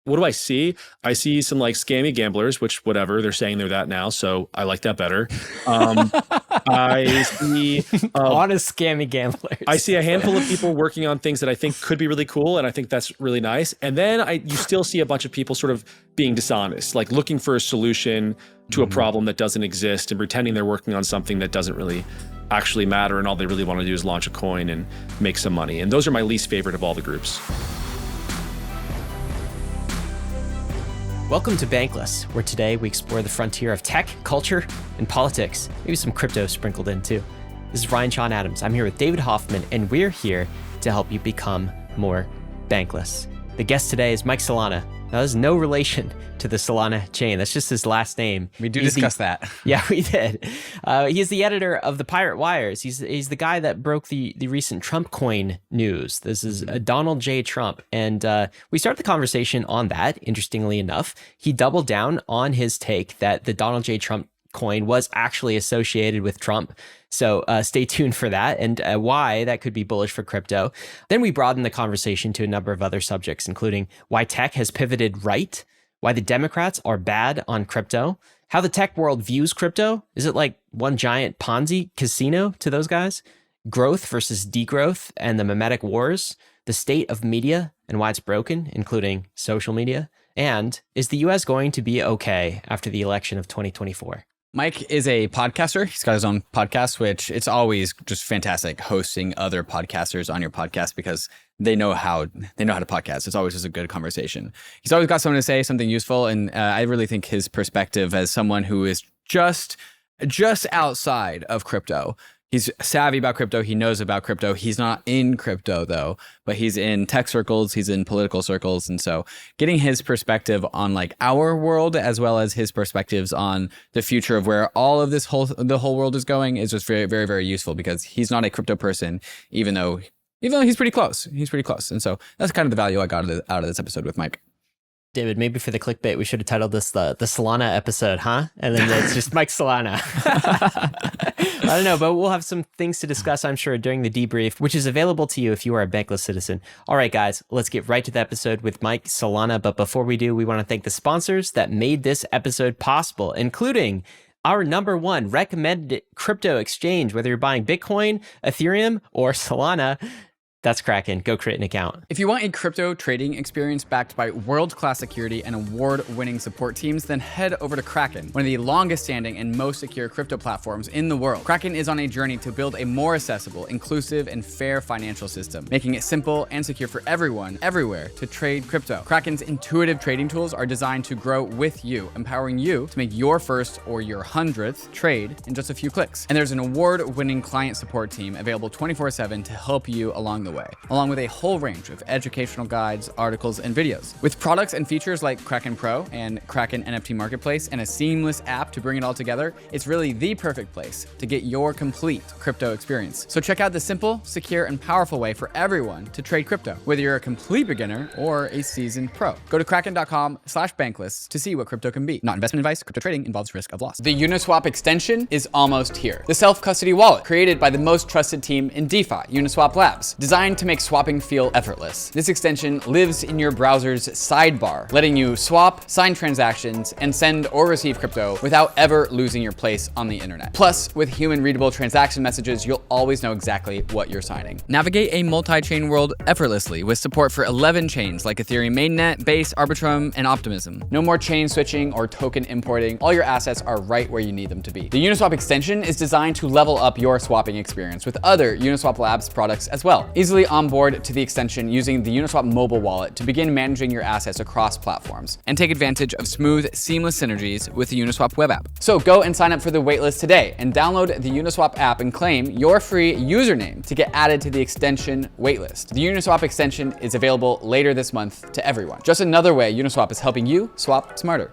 what do I see? I see some like scammy gamblers, which whatever, they're saying they're that now. So I like that better. I see honest scammy gamblers. I see a handful of people working on things that I think could be really cool. And I think that's really nice. And then you still see a bunch of people sort of being dishonest, like looking for a solution to a problem that doesn't exist and pretending they're working on something that doesn't really actually matter. And all they really want to do is launch a coin and make some money. And those are my least favorite of all the groups. Welcome to Bankless, where today we explore the frontier of tech, culture, and politics. Maybe some crypto sprinkled in too. This is Ryan Sean Adams. I'm here with David Hoffman, and we're here to help you become more bankless. The guest today is Mike Solana. Now, there's no relation to the Solana chain. That's just his last name. We do discuss that. Yeah, we did. He is the editor of the Pirate Wires. He's the guy that broke the recent Trump coin news. This is Donald J. Trump. And we started the conversation on that, interestingly enough. He doubled down on his take that the Donald J. Trump coin was actually associated with Trump. So stay tuned for that and why that could be bullish for crypto. Then we broadened the conversation to a number of other subjects, including why tech has pivoted right, why the Democrats are bad on crypto, how the tech world views crypto. Is it like one giant Ponzi casino to those guys? Growth versus degrowth and the Memetic Wars, the state of media and why it's broken, including social media. And is the US going to be okay after the election of 2024? Mike is a podcaster. He's got his own podcast, which it's always just fantastic hosting other podcasters on your podcast because they know how to podcast. It's always just a good conversation. He's always got something to say, something useful. And I really think his perspective as someone who is just outside of crypto. He's savvy about crypto. He knows about crypto. He's not in crypto though, but he's in tech circles. He's in political circles. And so getting his perspective on like our world, as well as his perspectives on the future of where all of the whole world is going is just very, very, very useful because he's not a crypto person, even though he's pretty close. He's pretty close. And so that's kind of the value I got out of this episode with Mike. David, maybe for the clickbait, we should have titled this the Solana episode, huh? And then it's just Mike Solana. I don't know, but we'll have some things to discuss, I'm sure, during the debrief, which is available to you if you are a Bankless citizen. All right, guys, let's get right to the episode with Mike Solana. But before we do, we want to thank the sponsors that made this episode possible, including our #1 recommended crypto exchange, whether you're buying Bitcoin, Ethereum, or Solana. That's KRAKEN. Go create an account. If you want a crypto trading experience backed by world-class security and award-winning support teams, then head over to KRAKEN, one of the longest-standing and most secure crypto platforms in the world. KRAKEN is on a journey to build a more accessible, inclusive, and fair financial system, making it simple and secure for everyone, everywhere, to trade crypto. KRAKEN's intuitive trading tools are designed to grow with you, empowering you to make your first or your 100th trade in just a few clicks. And there's an award-winning client support team available 24/7 to help you along the way, along with a whole range of educational guides, articles, and videos. With products and features like KRAKEN Pro and KRAKEN NFT Marketplace and a seamless app to bring it all together, it's really the perfect place to get your complete crypto experience. So check out the simple, secure, and powerful way for everyone to trade crypto, whether you're a complete beginner or a seasoned pro. Go to kraken.com/bankless to see what crypto can be. Not investment advice. Crypto trading involves risk of loss. The UNISWAP extension is almost here. The self-custody wallet created by the most trusted team in DeFi, UNISWAP Labs, designed to make swapping feel effortless. This extension lives in your browser's sidebar, letting you swap, sign transactions, and send or receive crypto without ever losing your place on the internet. Plus, with human-readable transaction messages, you'll always know exactly what you're signing. Navigate a multi-chain world effortlessly with support for 11 chains like Ethereum Mainnet, Base, Arbitrum, and Optimism. No more chain switching or token importing. All your assets are right where you need them to be. The UNISWAP extension is designed to level up your swapping experience with other UNISWAP Labs products as well. Easily onboard to the extension using the Uniswap mobile wallet to begin managing your assets across platforms and take advantage of smooth, seamless synergies with the Uniswap web app. So go and sign up for the waitlist today and download the Uniswap app and claim your free username to get added to the extension waitlist. The Uniswap extension is available later this month to everyone. Just another way Uniswap is helping you swap smarter.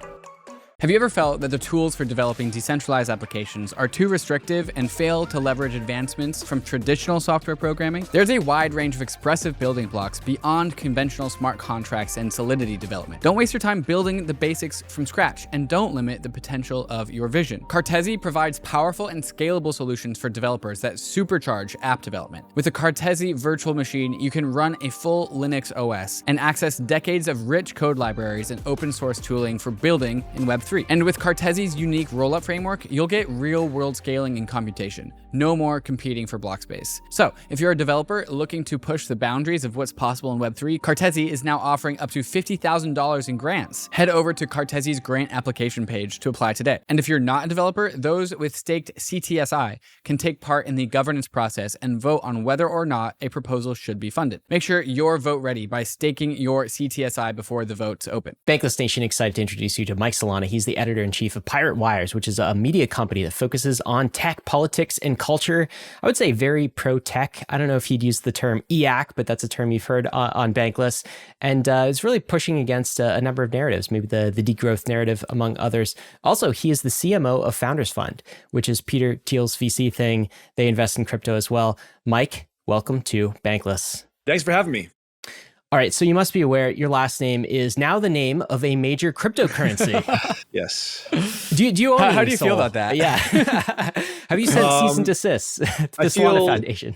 Have you ever felt that the tools for developing decentralized applications are too restrictive and fail to leverage advancements from traditional software programming? There's a wide range of expressive building blocks beyond conventional smart contracts and Solidity development. Don't waste your time building the basics from scratch, and don't limit the potential of your vision. CARTESI provides powerful and scalable solutions for developers that supercharge app development. With the CARTESI virtual machine, you can run a full Linux OS and access decades of rich code libraries and open source tooling for building in Web3. And with CARTESI's unique rollup framework, you'll get real-world scaling and computation. No more competing for block space. So, if you're a developer looking to push the boundaries of what's possible in Web3, CARTESI is now offering up to $50,000 in grants. Head over to CARTESI's grant application page to apply today. And if you're not a developer, those with staked CTSI can take part in the governance process and vote on whether or not a proposal should be funded. Make sure you're vote ready by staking your CTSI before the votes open. Bankless Nation, excited to introduce you to Mike Solana. He's the editor-in-chief of Pirate Wires, which is a media company that focuses on tech, politics, and culture. I would say very pro-tech. I don't know if he'd use the term EAC, but that's a term you've heard on Bankless. And it's really pushing against a number of narratives, maybe the degrowth narrative, among others. Also, he is the CMO of Founders Fund, which is Peter Thiel's VC thing. They invest in crypto as well. Mike, welcome to Bankless. Thanks for having me. All right, so you must be aware your last name is now the name of a major cryptocurrency. Yes. Do you own How any do you Sol? feel about that? Yeah. Have you sent cease and desist to the Solana Foundation?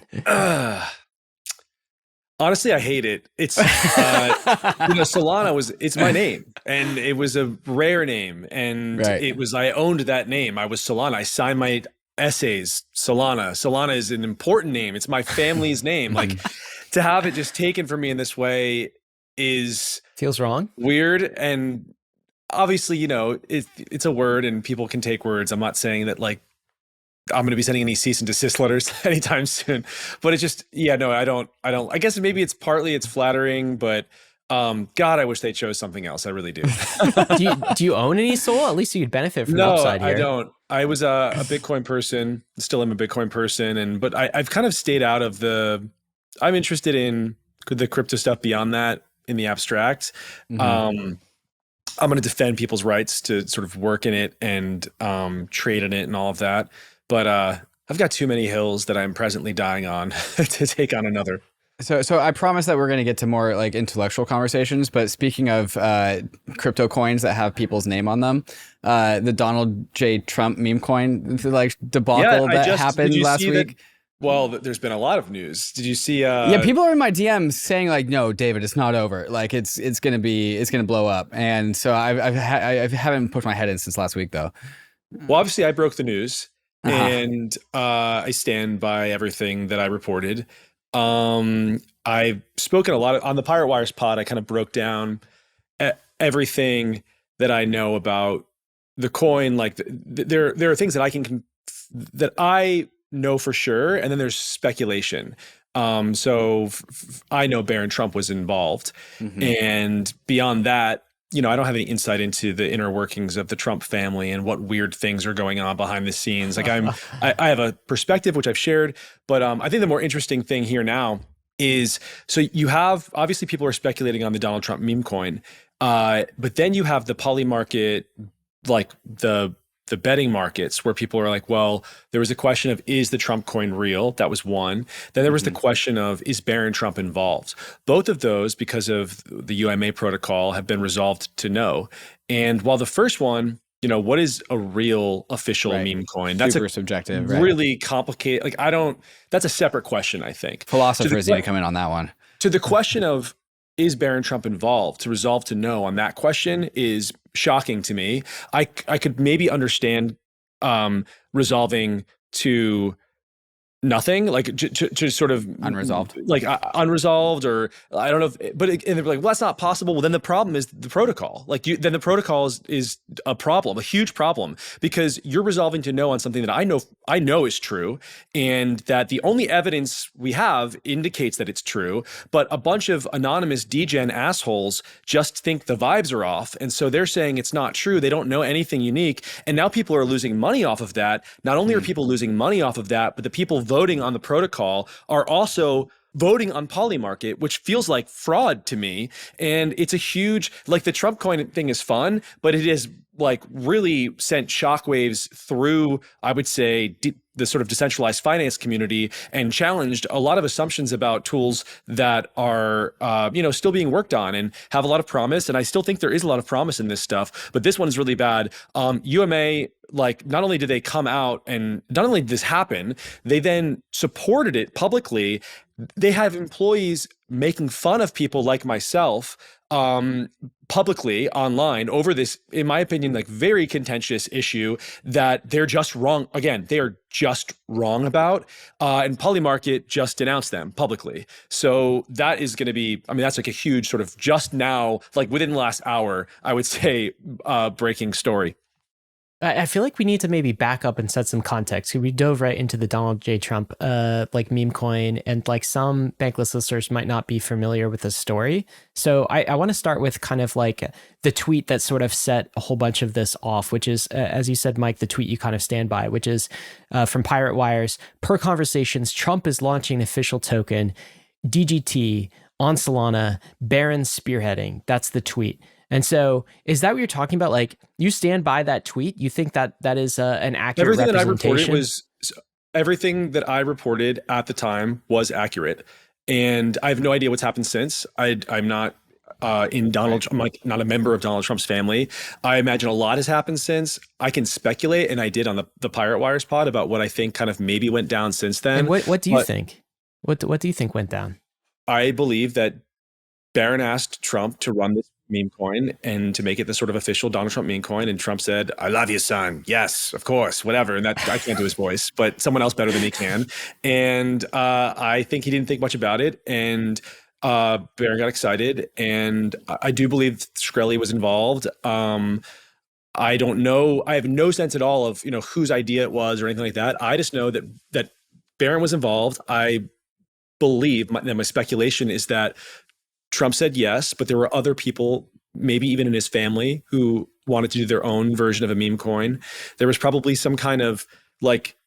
Honestly, I hate it. It's Solana it's my name, and it was a rare name, and I owned that name. I was Solana. I signed my essays Solana. Solana is an important name. It's my family's name. Like, to have it just taken from me in this way feels wrong, weird, and obviously, it's a word, and people can take words. I'm not saying that like I'm going to be sending any cease and desist letters anytime soon, but it's just, I don't. I guess maybe it's flattering, but God, I wish they chose something else. I really do. do you own any Sol? At least you'd benefit from the upside here. I don't. I was a Bitcoin person, still am a Bitcoin person, but I've kind of stayed out of I'm interested in the crypto stuff beyond that, in the abstract. Mm-hmm. I'm going to defend people's rights to sort of work in it and trade in it and all of that. But I've got too many hills that I'm presently dying on to take on another. So I promise that we're going to get to more like intellectual conversations. But speaking of crypto coins that have people's name on them, the Donald J. Trump Memecoin like debacle that happened last week. Well, there's been a lot of news. Did you see? Yeah, people are in my DMs saying like, "No, David, it's not over. Like, it's gonna blow up." And so I haven't put my head in since last week, though. Well, obviously, I broke the news, and I stand by everything that I reported. I've spoken a lot on the Pirate Wires pod. I kind of broke down everything that I know about the coin. Like, there are things that I know for sure, and then there's speculation. So I know Barron Trump was involved, and beyond that, I don't have any insight into the inner workings of the Trump family and what weird things are going on behind the scenes. Like I have a perspective which I've shared, but I think the more interesting thing here now is, so you have, obviously people are speculating on the Donald Trump Memecoin, but then you have the poly market, like the betting markets, where people are like, well, there was a question of, is the Trump coin real? That was one. Then there was the question of, is Barron Trump involved? Both of those, because of the UMA protocol, have been resolved to no. And while the first one, what is a real official meme coin? That's super subjective, really complicated. Like, that's a separate question, I think. Philosophers need to come in on that one. To the question of, is Barron Trump involved, to resolve to no on that question is shocking to me. I could maybe understand resolving to nothing, like to sort of unresolved, unresolved, or I don't know and they're like, well, that's not possible. Well, then the problem is the protocol. Then the protocol is a problem, a huge problem, because you're resolving to no on something that I know is true, and that the only evidence we have indicates that it's true, but a bunch of anonymous degen assholes just think the vibes are off, and so they're saying it's not true. They don't know anything unique, and now people are losing money off of that. Not only are people losing money off of that, but the people voting on the protocol are also voting on Polymarket, which feels like fraud to me. And it's a huge, like, the Trump coin thing is fun, but it is like really sent shockwaves through, I would say, the sort of decentralized finance community, and challenged a lot of assumptions about tools that are, still being worked on and have a lot of promise. And I still think there is a lot of promise in this stuff, but this one is really bad. UMA, like, not only did they come out and not only did this happen, they then supported it publicly. They have employees making fun of people like myself publicly online over this, in my opinion, like very contentious issue that they're just wrong. Again, they are just wrong about, and Polymarket just denounced them publicly. So that is going to be, I mean, that's like a huge sort of just now, like within the last hour, I would say, breaking story. I feel like we need to maybe back up and set some context. We dove right into the Donald J. Trump, like Memecoin, and like some Bankless listeners might not be familiar with the story. So I want to start with kind of like the tweet that sort of set a whole bunch of this off, which is, as you said, Mike, the tweet you kind of stand by, which is from Pirate Wires. Per conversations, Trump is launching an official token, DGT, on Solana, Barron spearheading. That's the tweet. And so, is that what you're talking about? Like, you stand by that tweet? You think that that is an accurate representation? Everything that I reported at the time was accurate, and I have no idea what's happened since. I'm not I'm like not a member of Donald Trump's family. I imagine a lot has happened since. I can speculate, and I did on the Pirate Wires pod about what I think kind of maybe went down since then. And what do you think? What do you think went down? I believe that Barron asked Trump to run this meme coin and to make it the sort of official Donald Trump meme coin. And Trump said, "I love you, son. Yes, of course, whatever." And that, I can't do his voice, but someone else better than me can. And I think he didn't think much about it. And Barron got excited. And I do believe Shkreli was involved. I don't know. I have no sense at all of, whose idea it was or anything like that. I just know that Barron was involved. I believe, my speculation is that Trump said yes, but there were other people, maybe even in his family, who wanted to do their own version of a meme coin. There was probably some kind of like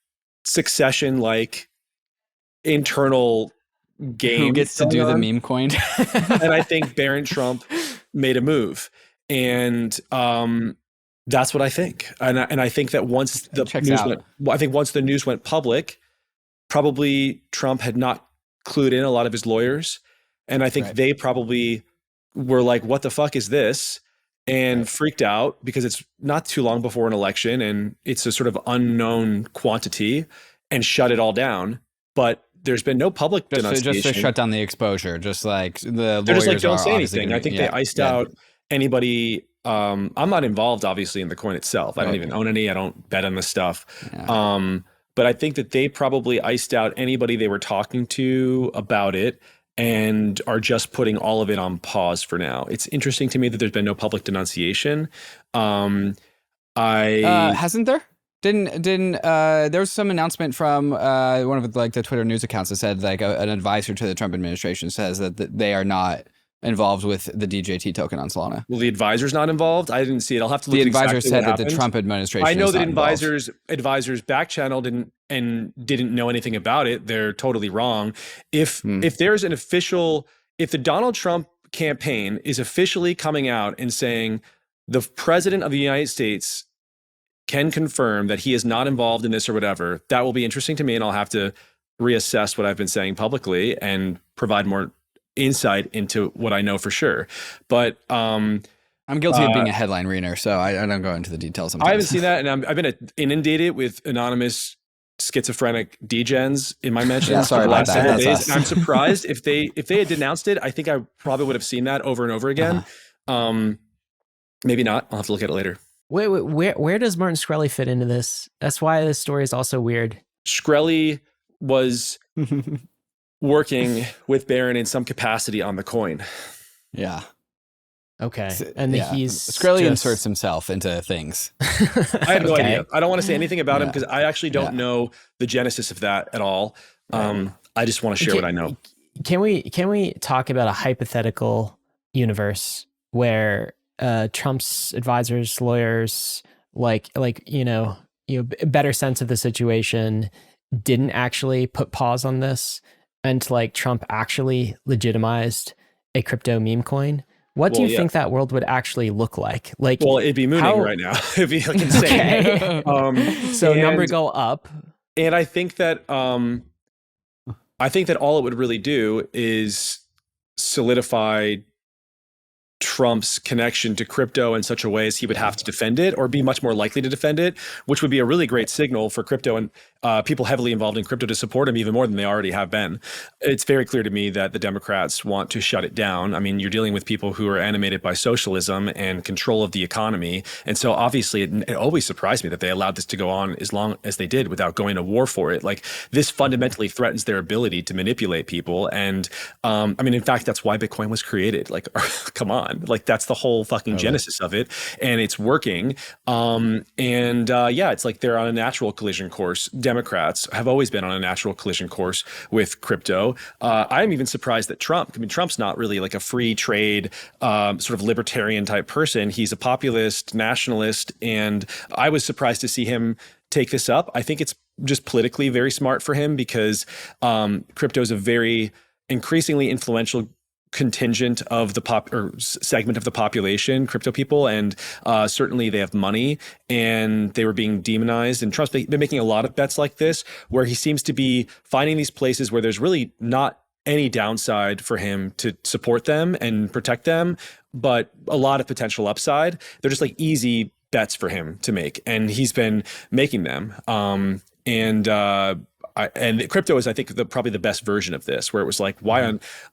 succession, like internal game. Who gets to do the meme coin? And I think Barron Trump made a move. And that's what I think. And I think that once once the news went public, probably Trump had not clued in a lot of his lawyers. And I think they probably were like, what the fuck is this? And freaked out because it's not too long before an election and it's a sort of unknown quantity, and shut it all down. But there's been no public denunciation. Just to shut down the exposure, just like the lawyers they're just like, don't say anything. Gonna, I think they iced out anybody. I'm not involved, obviously, in the coin itself. I don't even own any. I don't bet on this stuff. Yeah. But I think that they probably iced out anybody they were talking to about it, and are just putting all of it on pause for now. It's interesting to me that there's been no public denunciation. Hasn't there? Didn't there was some announcement from one of like the Twitter news accounts that said like an advisor to the Trump administration says that they are not involved with the DJT token on Solana. Well, the advisor's not involved. I didn't see it. I'll have to look. The advisor exactly said that the Trump administration. I know is that not advisors back channel didn't know anything about it. They're totally wrong. If there's an official, if the Donald Trump campaign is officially coming out and saying the president of the United States can confirm that he is not involved in this or whatever, that will be interesting to me, and I'll have to reassess what I've been saying publicly and provide more insight into what I know for sure. But I'm guilty of being a headline reader, so I don't go into the details sometimes. I haven't seen that, and I've been inundated with anonymous schizophrenic degens in my mentions for the last several days. And I'm surprised if they had denounced it. I think I probably would have seen that over and over again. Maybe not. I'll have to look at it later. Wait, where does Martin Shkreli fit into this? That's why this story is also weird. Shkreli was working with Barron in some capacity on the coin. Yeah. Okay. And he's Shkreli inserts himself into things. I have no idea. I don't want to say anything about him because I actually don't know the genesis of that at all. I just want to share what I know. Can we talk about a hypothetical universe where Trump's advisors, lawyers, like better sense of the situation, didn't actually put pause on this, and like Trump actually legitimized a crypto meme coin? What do Well, you yeah. think that world would actually look like? Like, Well, it'd be mooning right now. It'd be like insane. Okay. So number and- go up. And I think that all it would really do is solidify Trump's connection to crypto in such a way as he would have to defend it or be much more likely to defend it, which would be a really great signal for crypto and people heavily involved in crypto to support him even more than they already have been. It's very clear to me that the Democrats want to shut it down. I mean, you're dealing with people who are animated by socialism and control of the economy. And so obviously it always surprised me that they allowed this to go on as long as they did without going to war for it. Like, this fundamentally threatens their ability to manipulate people. And I mean, in fact, that's why Bitcoin was created. Like, come on. Like, that's the whole fucking genesis of it, and it's working. It's like they're on a natural collision course. Democrats have always been on a natural collision course with crypto. I'm even surprised that Trump's not really like a free trade sort of libertarian type person. He's a populist, nationalist, and I was surprised to see him take this up. I think it's just politically very smart for him because crypto is a very increasingly influential contingent of the segment of the population, crypto people, and certainly they have money and they were being demonized. And Trump's been making a lot of bets like this, where he seems to be finding these places where there's really not any downside for him to support them and protect them, but a lot of potential upside. They're just like easy bets for him to make, and he's been making them. And crypto is, I think, probably the best version of this, where it was like,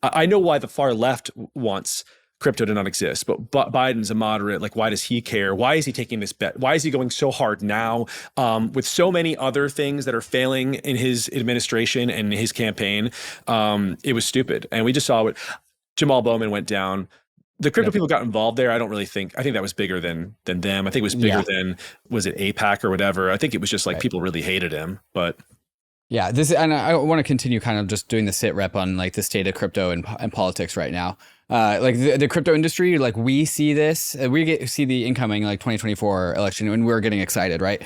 I know why the far left wants crypto to not exist, but Biden's a moderate. Like, why does he care? Why is he taking this bet? Why is he going so hard now with so many other things that are failing in his administration and his campaign? It was stupid. And we just saw what Jamal Bowman went down. The crypto people got involved there. I think that was bigger than them. I think it was bigger than, was it APAC or whatever? I think it was just like people really hated him, but. Yeah, and I want to continue kind of just doing the sit rep on like the state of crypto and politics right now. Like the crypto industry, like we see this, see the incoming like 2024 election, and we're getting excited, right?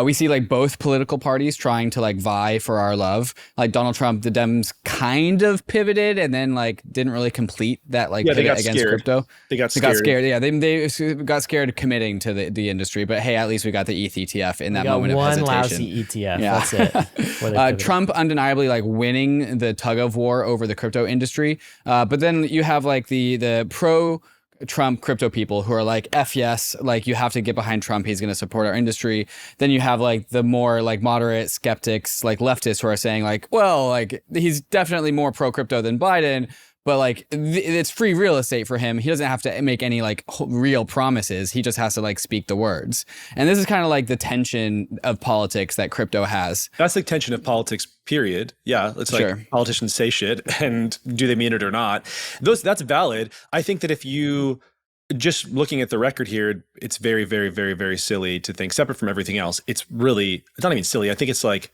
We see like both political parties trying to like vie for our love. Like Donald Trump, the Dems kind of pivoted and then like didn't really complete that like pivot against crypto. They got scared. Yeah, they got scared committing to the industry. But hey, at least we got the ETH ETF in that moment of hesitation. One lousy ETF. Yeah. That's it. Trump undeniably like winning the tug of war over the crypto industry. But then you have like the pro Trump crypto people who are like, F yes, like you have to get behind Trump. He's going to support our industry. Then you have like the more like moderate skeptics, like leftists who are saying like, well, like he's definitely more pro crypto than Biden, but like it's free real estate for him. He doesn't have to make any like real promises. He just has to like speak the words. And this is kind of like the tension of politics that crypto has. That's the tension of politics, period. Yeah, it's like politicians say shit, and do they mean it or not? That's valid. I think that if you just looking at the record here, it's very, very, very, very silly to think, separate from everything else. It's not even silly. I think it's like,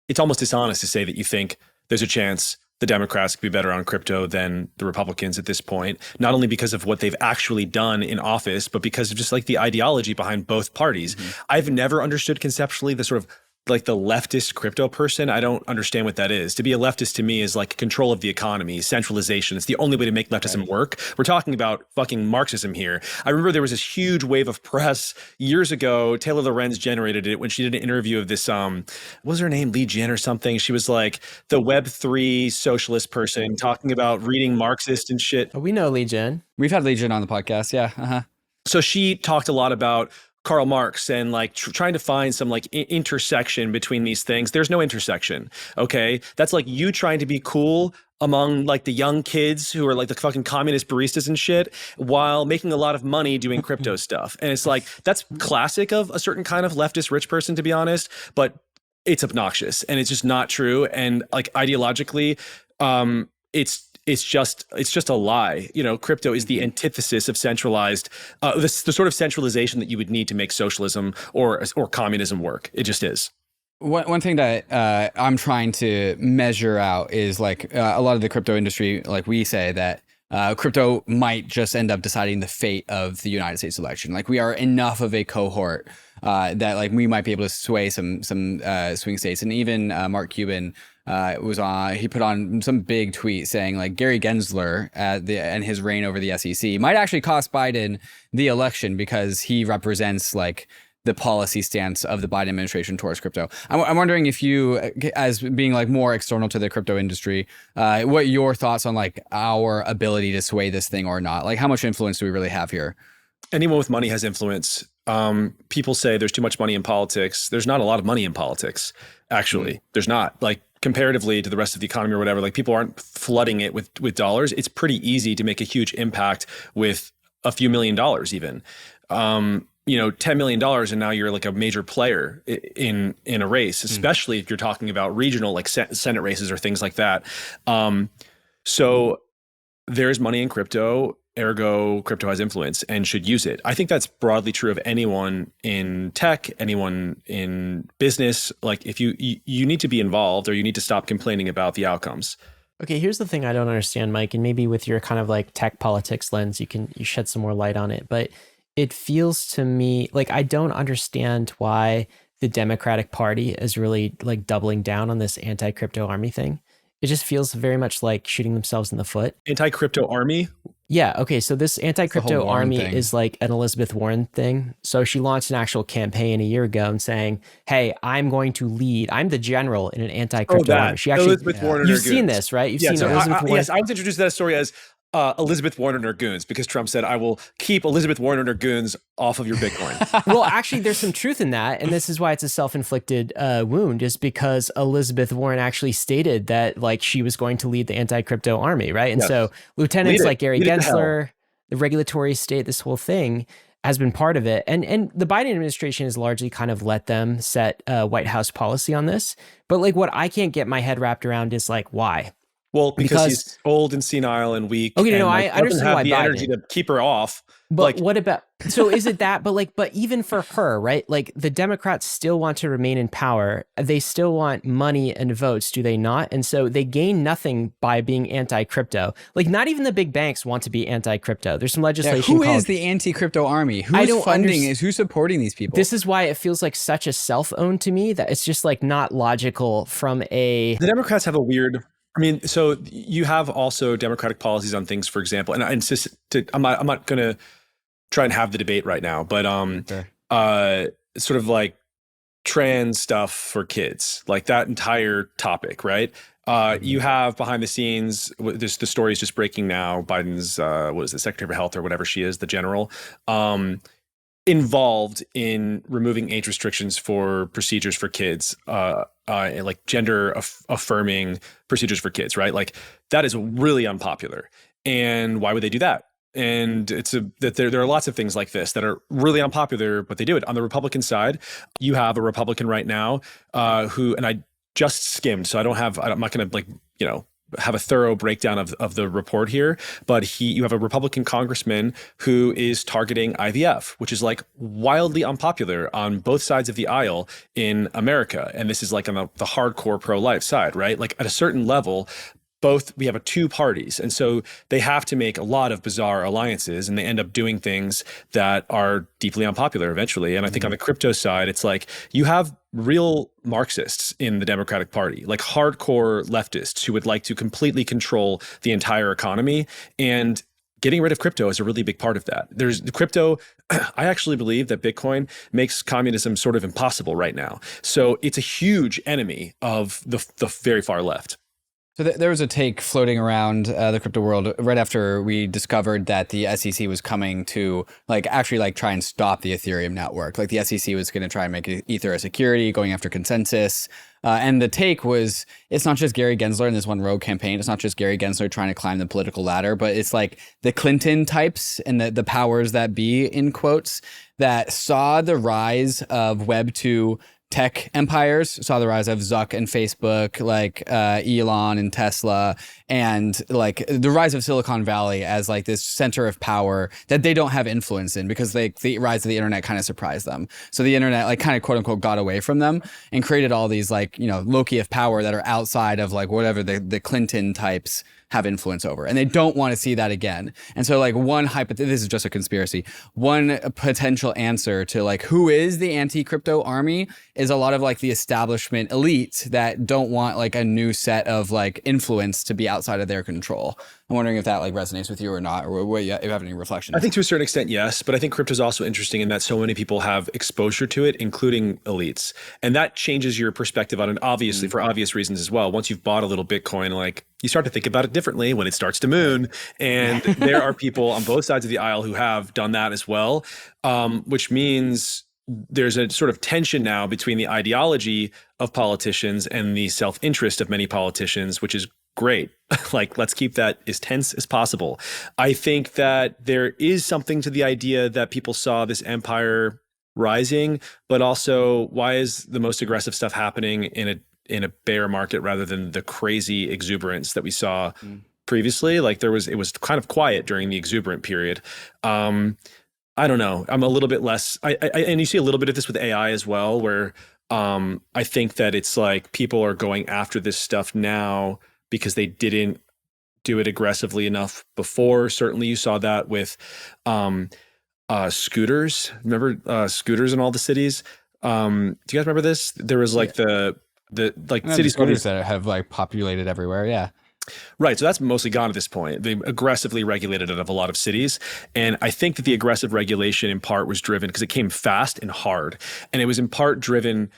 it's almost dishonest to say that you think there's a chance the Democrats could be better on crypto than the Republicans at this point, not only because of what they've actually done in office, but because of just like the ideology behind both parties. Mm-hmm. I've never understood conceptually the sort of like the leftist crypto person. I don't understand what that is. To be a leftist to me is like control of the economy, centralization. It's the only way to make leftism work. We're talking about fucking Marxism here. I remember there was this huge wave of press years ago. Taylor Lorenz generated it when she did an interview of this, what was her name? Lee Jin or something. She was like the Web3 socialist person talking about reading Marxist and shit. We know Lee Jin. We've had Lee Jin on the podcast. Yeah. Uh-huh. So she talked a lot about Karl Marx and like trying to find some like intersection between these things. There's no intersection. Okay. That's like you trying to be cool among like the young kids who are like the fucking communist baristas and shit while making a lot of money doing crypto stuff. And it's like, that's classic of a certain kind of leftist rich person, to be honest, but it's obnoxious and it's just not true. And like ideologically, it's just a lie. You know, crypto is the antithesis of centralized, the sort of centralization that you would need to make socialism or communism work. It just is. One thing that I'm trying to measure out is like a lot of the crypto industry, like we say that crypto might just end up deciding the fate of the United States election. Like, we are enough of a cohort that like we might be able to sway some swing states. And even Mark Cuban he put on some big tweet saying like Gary Gensler and his reign over the SEC might actually cost Biden the election because he represents like the policy stance of the Biden administration towards crypto. I'm wondering if you, as being like more external to the crypto industry, what your thoughts on like our ability to sway this thing or not? Like, how much influence do we really have here? Anyone with money has influence. People say there's too much money in politics. There's not a lot of money in politics, actually. There's not. Like, comparatively to the rest of the economy or whatever, like people aren't flooding it with dollars. It's pretty easy to make a huge impact with a few $1 million even. $10 million and now you're like a major player in a race, especially if you're talking about regional, like Senate races or things like that. So there's money in crypto, ergo crypto has influence and should use it. I think that's broadly true of anyone in tech, anyone in business. Like, if you need to be involved, or you need to stop complaining about the outcomes. Okay, here's the thing I don't understand, Mike, and maybe with your kind of like tech politics lens, you shed some more light on it. But it feels to me like I don't understand why the Democratic Party is really like doubling down on this anti-crypto army thing. It just feels very much like shooting themselves in the foot. Anti-crypto army? Yeah. Okay. So this anti-crypto army thing is like an Elizabeth Warren thing. So she launched an actual campaign a year ago and saying, "Hey, I'm going to lead. I'm the general in an anti-crypto army." She actually, Elizabeth Warren. You've seen this, right? You've seen Elizabeth Warren. Yes, I was introduced to that story as Elizabeth Warren and her goons, because Trump said, "I will keep Elizabeth Warren and her goons off of your Bitcoin." Well, actually, there's some truth in that. And this is why it's a self-inflicted wound, is because Elizabeth Warren actually stated that like she was going to lead the anti-crypto army, right? And so lieutenants like Gary Gensler, the regulatory state, this whole thing has been part of it. And the Biden administration has largely kind of let them set White House policy on this. But like what I can't get my head wrapped around is like, why? Well, because he's old and senile and weak. Okay, and I understand have why the Biden. energy to keep her off. But like, what about, so is it that, but even for her, right? Like the Democrats still want to remain in power. They still want money and votes, do they not? And so they gain nothing by being anti-crypto. Like not even the big banks want to be anti-crypto. There's some legislation Who is the anti-crypto army? Who's funding is who's supporting these people? This is why it feels like such a self-own to me that it's just like not logical from a... The Democrats have a weird... I mean, so you have also Democratic policies on things, for example, and I insist I'm not going to try and have the debate right now, but sort of like trans stuff for kids, like that entire topic, right? You have behind the scenes, the story is just breaking now, Biden's, Secretary of Health or whatever she is, the general, involved in removing age restrictions for procedures for kids, like gender affirming procedures for kids, right? Like that is really unpopular. And why would they do that? And there are lots of things like this that are really unpopular, but they do it. On the Republican side, you have a Republican right now who, and I just skimmed, so I'm not going to have a thorough breakdown of the report here, but you have a Republican congressman who is targeting IVF, which is like wildly unpopular on both sides of the aisle in America. And this is like on the hardcore pro-life side, right? Like at a certain level, we have two parties. And so they have to make a lot of bizarre alliances, and they end up doing things that are deeply unpopular eventually. And I think on the crypto side, it's like you have real Marxists in the Democratic Party, like hardcore leftists who would like to completely control the entire economy. And getting rid of crypto is a really big part of that. There's the crypto. I actually believe that Bitcoin makes communism sort of impossible right now. So it's a huge enemy of the very far left. So there was a take floating around the crypto world right after we discovered that the SEC was coming to actually try and stop the Ethereum network. Like the SEC was going to try and make Ether a security, going after consensus. And the take was, it's not just Gary Gensler in this one rogue campaign. It's not just Gary Gensler trying to climb the political ladder, but it's like the Clinton types and the powers that be, in quotes, that saw the rise of Web 2 tech empires, saw the rise of Zuck and Facebook, Elon and Tesla, and the rise of Silicon Valley as this center of power that they don't have influence in, because the rise of the internet kind of surprised them. So the internet kind of quote unquote got away from them and created all these Loki of power that are outside of whatever the Clinton types have influence over, and they don't want to see that again. And so like this is just a conspiracy. One potential answer to like who is the anti-crypto army is a lot of like the establishment elites that don't want like a new set of like influence to be outside of their control. I'm wondering if that like resonates with you or not, or if you have any reflections. I think to a certain extent, yes, but I think crypto is also interesting in that so many people have exposure to it, including elites, and that changes your perspective on it. Obviously, for obvious reasons as well. Once you've bought a little Bitcoin, like you start to think about it differently when it starts to moon, and there are people on both sides of the aisle who have done that as well, which means there's a sort of tension now between the ideology of politicians and the self-interest of many politicians, which is great. Like, let's keep that as tense as possible. I think that there is something to the idea that people saw this empire rising, but also why is the most aggressive stuff happening in a bear market rather than the crazy exuberance that we saw previously? Like it was kind of quiet during the exuberant period. I don't know. I'm a little bit less, and you see a little bit of this with AI as well, where I think that it's like people are going after this stuff now because they didn't do it aggressively enough before. Certainly you saw that with scooters. Remember scooters in all the cities? Do you guys remember this? There was like the city scooters that have like populated everywhere. Yeah. Right. So that's mostly gone at this point. They aggressively regulated it out of a lot of cities. And I think that the aggressive regulation in part was driven because it came fast and hard. And it was in part driven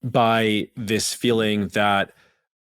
by this feeling that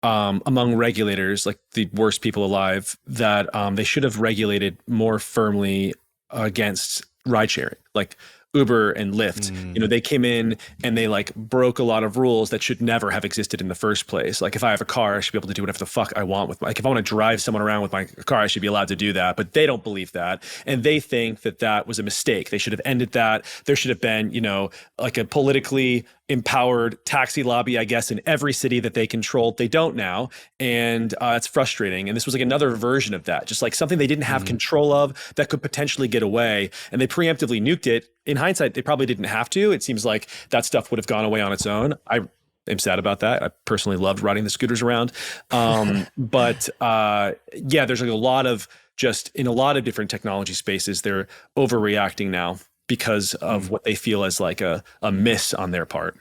among regulators, like the worst people alive, that they should have regulated more firmly against ride sharing, like Uber and Lyft. You know, they came in and they like broke a lot of rules that should never have existed in the first place. Like if I have a car, I should be able to do whatever the fuck I want with like if I want to drive someone around with my car, I should be allowed to do that. But they don't believe that. And they think that that was a mistake. They should have ended that. There should have been, you know, like a politically empowered taxi lobby, I guess, in every city that they controlled. They don't now. And it's frustrating. And this was like another version of that, just like something they didn't have control of that could potentially get away. And they preemptively nuked it. In hindsight, they probably didn't have to. It seems like that stuff would have gone away on its own. I am sad about that. I personally loved riding the scooters around. But yeah, there's like a lot of just in a lot of different technology spaces, they're overreacting now because of what they feel as like a miss on their part.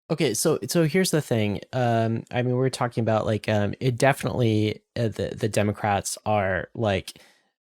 Okay, so here's the thing. I mean, we're talking about like it definitely the Democrats are like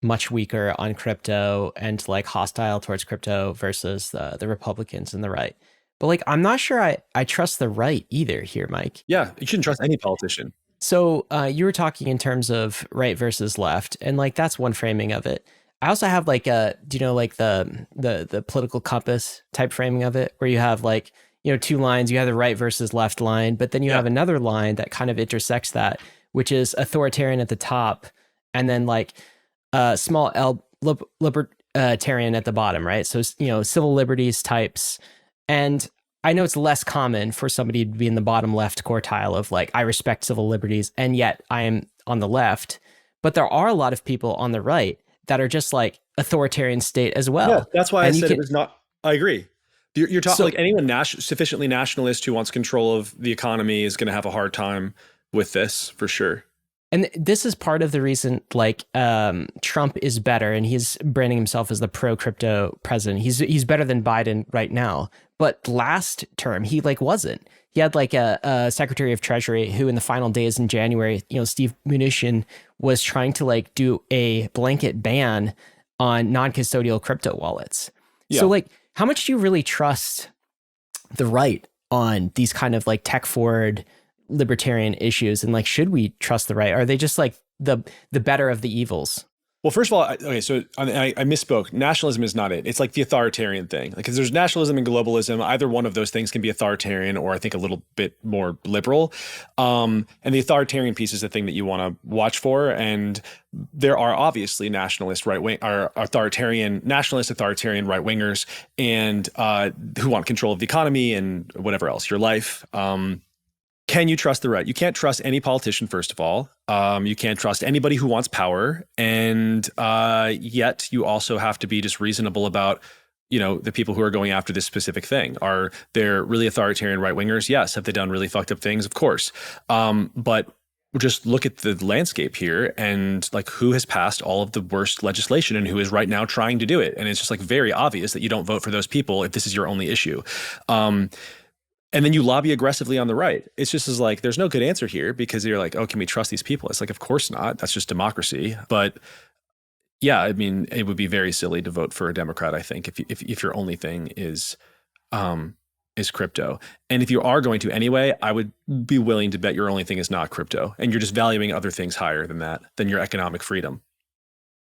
much weaker on crypto and like hostile towards crypto versus the Republicans and the right. But like, I'm not sure I trust the right either here, Mike. Yeah, you shouldn't trust any politician. So you were talking in terms of right versus left, and like that's one framing of it. I also have like do you know like the political compass type framing of it, where you have like, you know, two lines. You have the right versus left line, but then you have another line that kind of intersects that, which is authoritarian at the top, and then like small L libertarian at the bottom, right? So, you know, civil liberties types. And I know it's less common for somebody to be in the bottom left quartile of like, I respect civil liberties, and yet I am on the left. But there are a lot of people on the right that are just like authoritarian state as well. Yeah, that's why I said it was not, I agree. You're talking like anyone sufficiently nationalist who wants control of the economy is going to have a hard time with this for sure. And this is part of the reason like Trump is better, and he's branding himself as the pro-crypto president. He's better than Biden right now. But last term, he like wasn't. He had like a Secretary of Treasury who in the final days in January, you know, Steve Mnuchin was trying to like do a blanket ban on non-custodial crypto wallets. Yeah. So like, how much do you really trust the right on these kind of like tech forward libertarian issues? And like, should we trust the right? Are they just like the better of the evils? Well, first of all, okay, so I misspoke. Nationalism is not it. It's like the authoritarian thing. Like, because there's nationalism and globalism. Either one of those things can be authoritarian, or I think a little bit more liberal. And the authoritarian piece is the thing that you want to watch for. And there are obviously nationalist right wing, or nationalist authoritarian right wingers, and who want control of the economy and whatever else, your life. Can you trust the right? You can't trust any politician, first of all. You can't trust anybody who wants power. And yet you also have to be just reasonable about, you know, the people who are going after this specific thing. Are there really authoritarian right-wingers? Yes. Have they done really fucked up things? Of course. But just look at the landscape here and like who has passed all of the worst legislation and who is right now trying to do it. And it's just like very obvious that you don't vote for those people if this is your only issue. And then you lobby aggressively on the right. It's just as like, there's no good answer here because you're like, oh, can we trust these people? It's like, of course not. That's just democracy. But yeah, I mean, it would be very silly to vote for a Democrat, I think, if your only thing is crypto. And if you are going to anyway, I would be willing to bet your only thing is not crypto and you're just valuing other things higher than that, than your economic freedom.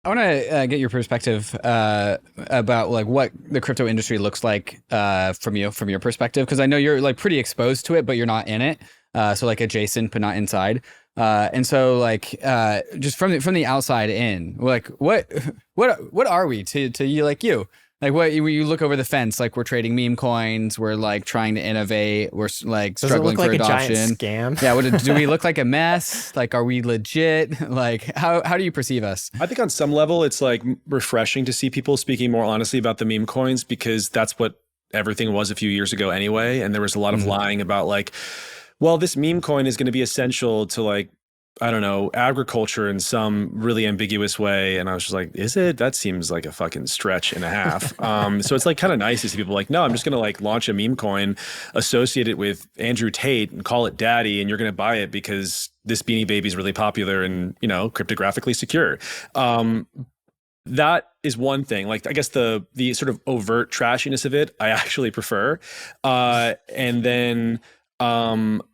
I want to get your perspective about like what the crypto industry looks like from your perspective, because I know you're like pretty exposed to it, but you're not in it. So like adjacent, but not inside. And so like just from the outside in, like what are we to you, like you? Like what you look over the fence, like we're trading meme coins, we're like trying to innovate, we're like struggling for adoption. Does it look like a giant scam? Yeah, do we look like a mess? Like, are we legit? Like, how do you perceive us? I think on some level, it's like refreshing to see people speaking more honestly about the meme coins because that's what everything was a few years ago anyway. And there was a lot of lying about like, well, this meme coin is going to be essential to like, I don't know, agriculture in some really ambiguous way. And I was just like, is it? That seems like a fucking stretch and a half. So it's like kind of nice to see people like, no, I'm just going to like launch a meme coin, associate it with Andrew Tate and call it daddy. And you're going to buy it because this Beanie Baby is really popular and, you know, cryptographically secure. That is one thing. Like, I guess the sort of overt trashiness of it, I actually prefer. And then,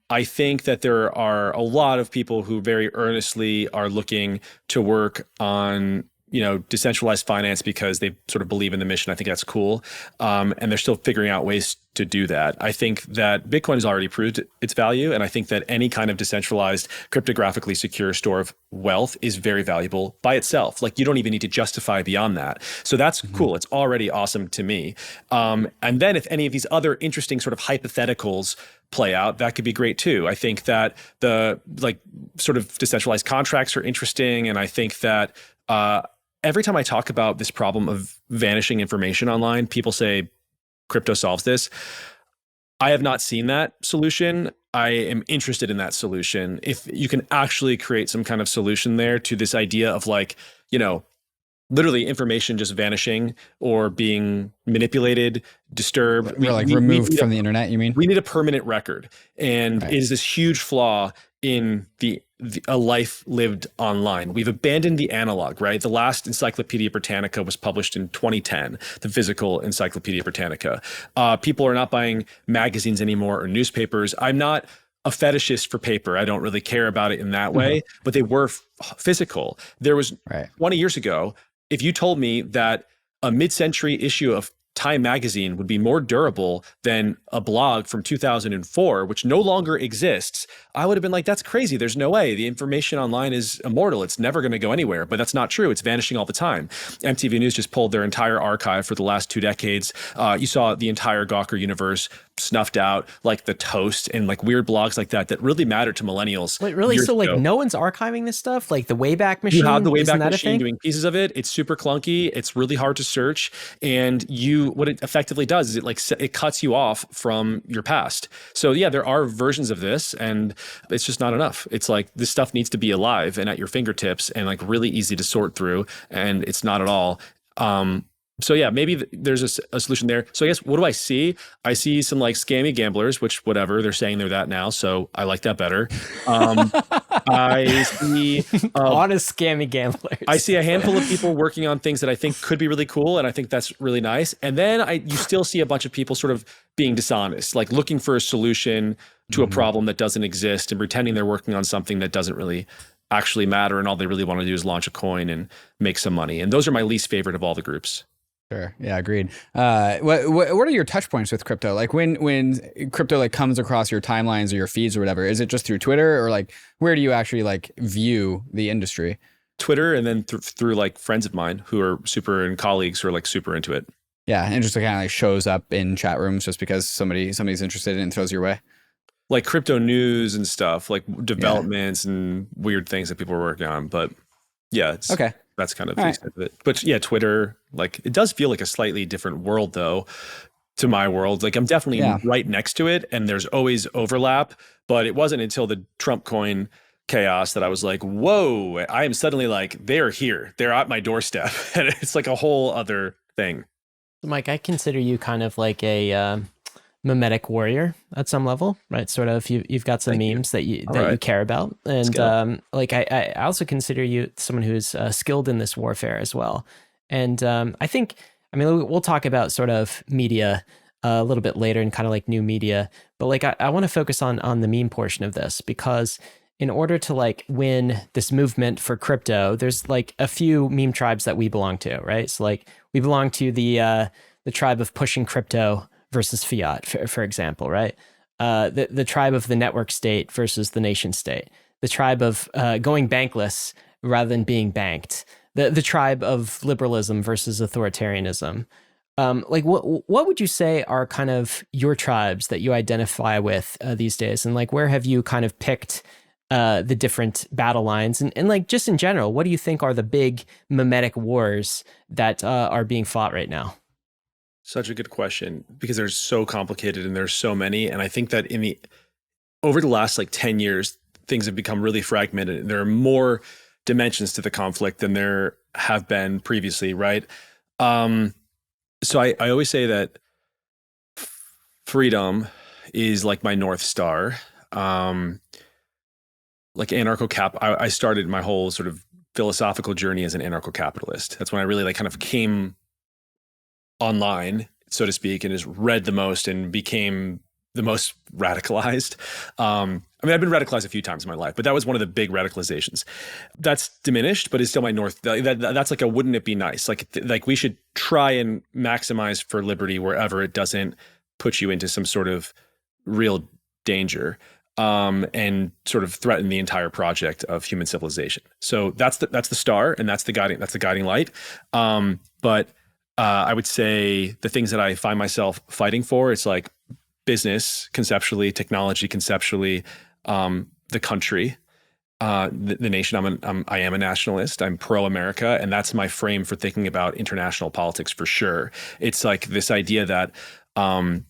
I think that there are a lot of people who very earnestly are looking to work on, you know, decentralized finance because they sort of believe in the mission. I think that's cool. And they're still figuring out ways to do that. I think that Bitcoin has already proved its value. And I think that any kind of decentralized, cryptographically secure store of wealth is very valuable by itself. Like you don't even need to justify beyond that. So that's cool. It's already awesome to me. And then if any of these other interesting sort of hypotheticals play out, that could be great too. I think that the like sort of decentralized contracts are interesting. And I think that every time I talk about this problem of vanishing information online, people say crypto solves this. I have not seen that solution. I am interested in that solution. If you can actually create some kind of solution there to this idea of like, you know, literally information just vanishing or being manipulated, disturbed. Or like removed from the internet, you mean? We need a permanent record. And it is this huge flaw in a life lived online. We've abandoned the analog, right? The last Encyclopedia Britannica was published in 2010, the physical Encyclopedia Britannica. People are not buying magazines anymore or newspapers. I'm not a fetishist for paper. I don't really care about it in that way, but they were physical. There was 20 years ago, if you told me that a mid-century issue of Time magazine would be more durable than a blog from 2004, which no longer exists, I would have been like, that's crazy. There's no way. The information online is immortal. It's never going to go anywhere. But that's not true. It's vanishing all the time. MTV News just pulled their entire archive for the last 2 decades. You saw the entire Gawker universe snuffed out, like the Toast and like weird blogs like that really matter to millennials. Wait, really? So like no one's archiving this stuff? Like the Wayback Machine? You have the Wayback Machine doing pieces of it. It's super clunky. It's really hard to search. And what it effectively does is it cuts you off from your past. So yeah, there are versions of this and it's just not enough. It's like this stuff needs to be alive and at your fingertips and like really easy to sort through, and it's not at all. So yeah, maybe there's a solution there. So I guess what do I see? I see some like scammy gamblers, which whatever, they're saying they're that now. So I like that better. I see honest scammy gamblers. I see a handful of people working on things that I think could be really cool. And I think that's really nice. And then you still see a bunch of people sort of being dishonest, like looking for a solution to a problem that doesn't exist and pretending they're working on something that doesn't really actually matter. And all they really want to do is launch a coin and make some money. And those are my least favorite of all the groups. Sure. Yeah, agreed. What are your touch points with crypto? Like when crypto like comes across your timelines or your feeds or whatever, is it just through Twitter or like where do you actually like view the industry? Twitter, and then through like friends of mine who are super and colleagues who are like super into it. Yeah, and just kind of like shows up in chat rooms just because somebody's interested in it and throws your way. Like crypto news and stuff, like developments and weird things that people are working on. But yeah, it's okay. That's kind of the extent of it. But yeah, Twitter, like it does feel like a slightly different world though to my world. Like I'm definitely right next to it and there's always overlap, but it wasn't until the Trump coin chaos that I was like, whoa, I am suddenly like, they're here. They're at my doorstep. And it's like a whole other thing. Mike, I consider you kind of like a memetic warrior at some level, right? Sort of, you've got some memes that you care about, and like I also consider you someone who's skilled in this warfare as well. And I think, I mean, we'll talk about sort of media a little bit later and kind of like new media, but like I want to focus on the meme portion of this, because in order to like win this movement for crypto, there's like a few meme tribes that we belong to, right? So like we belong to the tribe of pushing crypto versus fiat, for example, right? The tribe of the network state versus the nation state, the tribe of going bankless rather than being banked, the tribe of liberalism versus authoritarianism. Like what would you say are kind of your tribes that you identify with these days? And like, where have you kind of picked the different battle lines? And like, just in general, what do you think are the big memetic wars that are being fought right now? Such a good question, because they're so complicated and there's so many. And I think that over the last like 10 years, things have become really fragmented, and there are more dimensions to the conflict than there have been previously, right? So I always say that freedom is like my North Star. Like I started my whole sort of philosophical journey as an anarcho-capitalist. That's when I really like kind of came online, so to speak, and just read the most and became the most radicalized. I mean, I've been radicalized a few times in my life, but that was one of the big radicalizations. That's diminished, but it's still my North. That's like a, wouldn't it be nice? Like we should try and maximize for liberty wherever it doesn't put you into some sort of real danger, and sort of threaten the entire project of human civilization. So that's the star, and that's the guiding light. But I would say the things that I find myself fighting for, it's like business conceptually, technology conceptually, the country, the nation. I am a nationalist. I'm pro-America, and that's my frame for thinking about international politics for sure. It's like this idea that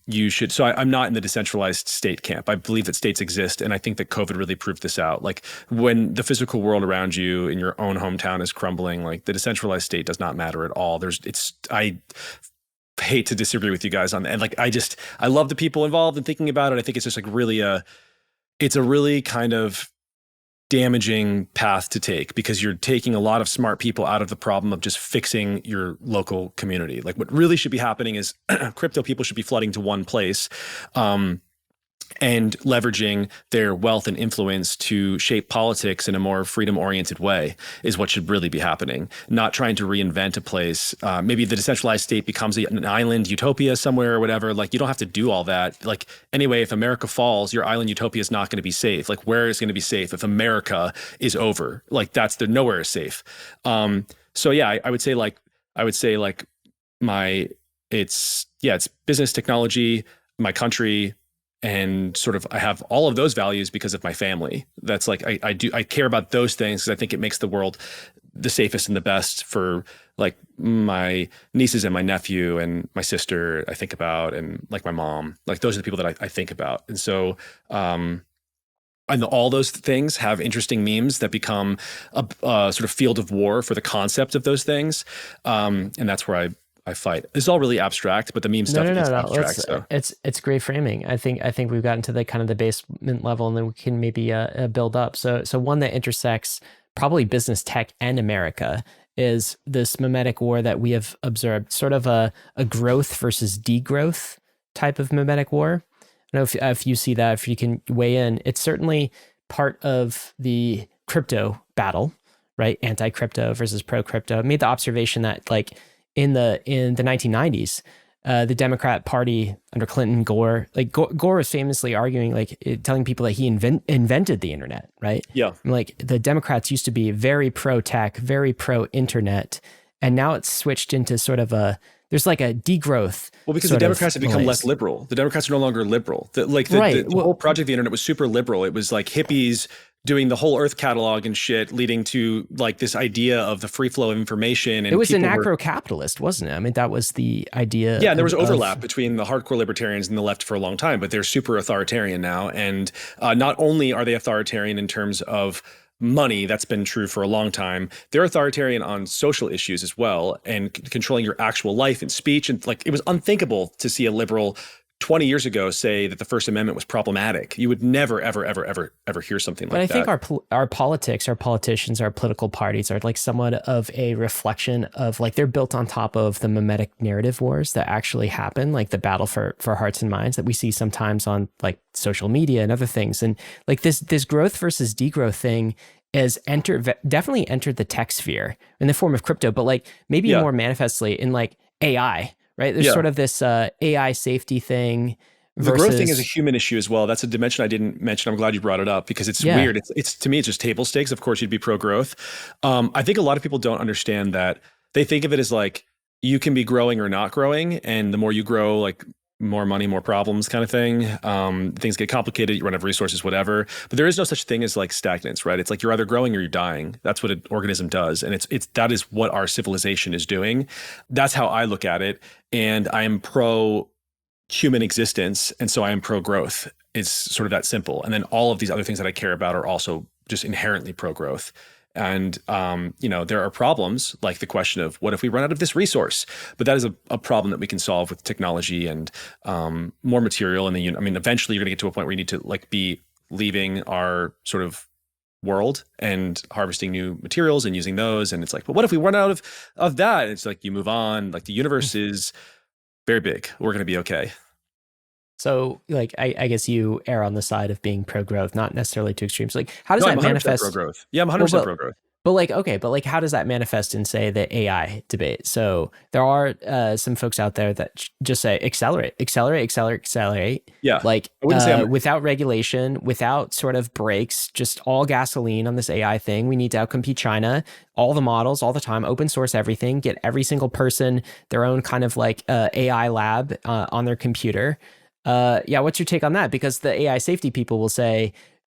you should. So I'm not in the decentralized state camp. I believe that states exist, and I think that COVID really proved this out. Like when the physical world around you in your own hometown is crumbling, like the decentralized state does not matter at all. I hate to disagree with you guys on that. And like I love the people involved in thinking about it. I think it's just like really it's a really kind of damaging path to take, because you're taking a lot of smart people out of the problem of just fixing your local community. Like what really should be happening is crypto people should be flooding to one place, and leveraging their wealth and influence to shape politics in a more freedom-oriented way is what should really be happening. Not trying to reinvent a place. Maybe the decentralized state becomes an island utopia somewhere or whatever. Like you don't have to do all that. Like anyway, if America falls, your island utopia is not going to be safe. Like where is going to be safe if America is over? Like nowhere is safe. So yeah, I would say it's business, technology, my country. And sort of, I have all of those values because of my family. That's like, I care about those things because I think it makes the world the safest and the best for like my nieces and my nephew and my sister I think about, and like my mom. Like those are the people that I think about. And so, and all those things have interesting memes that become a sort of field of war for the concept of those things. And that's where I fight. It's all really abstract, but the meme stuff is abstract. So. It's great framing. I think we've gotten to the kind of the basement level, and then we can maybe build up. So one that intersects probably business, tech, and America is this memetic war that we have observed, sort of a growth versus degrowth type of memetic war. I don't know if you see that, if you can weigh in. It's certainly part of the crypto battle, right? Anti-crypto versus pro-crypto. I made the observation that like in the 1990s, the Democrat Party under Clinton, Gore was famously arguing, telling people that he invented the internet, right? Yeah. Like the Democrats used to be very pro-tech, very pro-internet, and now it's switched into sort of there's like a degrowth. Well, because the Democrats have become less liberal. The Democrats are no longer liberal. The whole project of the internet was super liberal. It was like hippies doing the whole Earth catalog and shit, leading to like this idea of the free flow of information. And it was anarcho-capitalist, wasn't it? I mean, that was the idea. Yeah, and there was overlap between the hardcore libertarians and the left for a long time, but they're super authoritarian now. And not only are they authoritarian in terms of money, that's been true for a long time, they're authoritarian on social issues as well, and controlling your actual life and speech. And like, it was unthinkable to see a liberal 20 years ago say that the First Amendment was problematic. You would never, ever, ever, ever, ever hear something like that. But I think our politics, our politicians, our political parties are like somewhat of a reflection of like, they're built on top of the Memetic narrative wars that actually happen, like the battle for hearts and minds that we see sometimes on like social media and other things. And like this growth versus degrowth thing has definitely entered the tech sphere in the form of crypto, but like maybe more manifestly in like AI. Right. There's sort of this AI safety thing. The growth thing is a human issue as well. That's a dimension I didn't mention. I'm glad you brought it up because it's weird. It's to me, it's just table stakes. Of course, you'd be pro growth. I think a lot of people don't understand that. They think of it as like you can be growing or not growing. And the more you grow, like more money, more problems kind of thing. Things get complicated. You run out of resources, whatever. But there is no such thing as like stagnance, right? It's like you're either growing or you're dying. That's what an organism does. And that is what our civilization is doing. That's how I look at it. And I am pro human existence. And so I am pro growth. It's sort of that simple. And then all of these other things that I care about are also just inherently pro growth. And, there are problems like the question of what if we run out of this resource? But that is a problem that we can solve with technology and more material. And then, eventually you're going to get to a point where you need to like be leaving our sort of world and harvesting new materials and using those. And it's like, but what if we run out of that? And it's like, you move on, like the universe is very big. We're going to be okay. So, like, I guess you err on the side of being pro-growth, not necessarily to extremes. Like, how does that manifest? Pro-growth. Yeah, I'm 100% pro-growth. But how does that manifest in, say, the AI debate? So there are some folks out there that just say, accelerate. Yeah. Like, without regulation, without sort of brakes, just all gasoline on this AI thing. We need to outcompete China, all the models, all the time, open source everything, get every single person their own kind of like AI lab on their computer. What's your take on that? Because the AI safety people will say,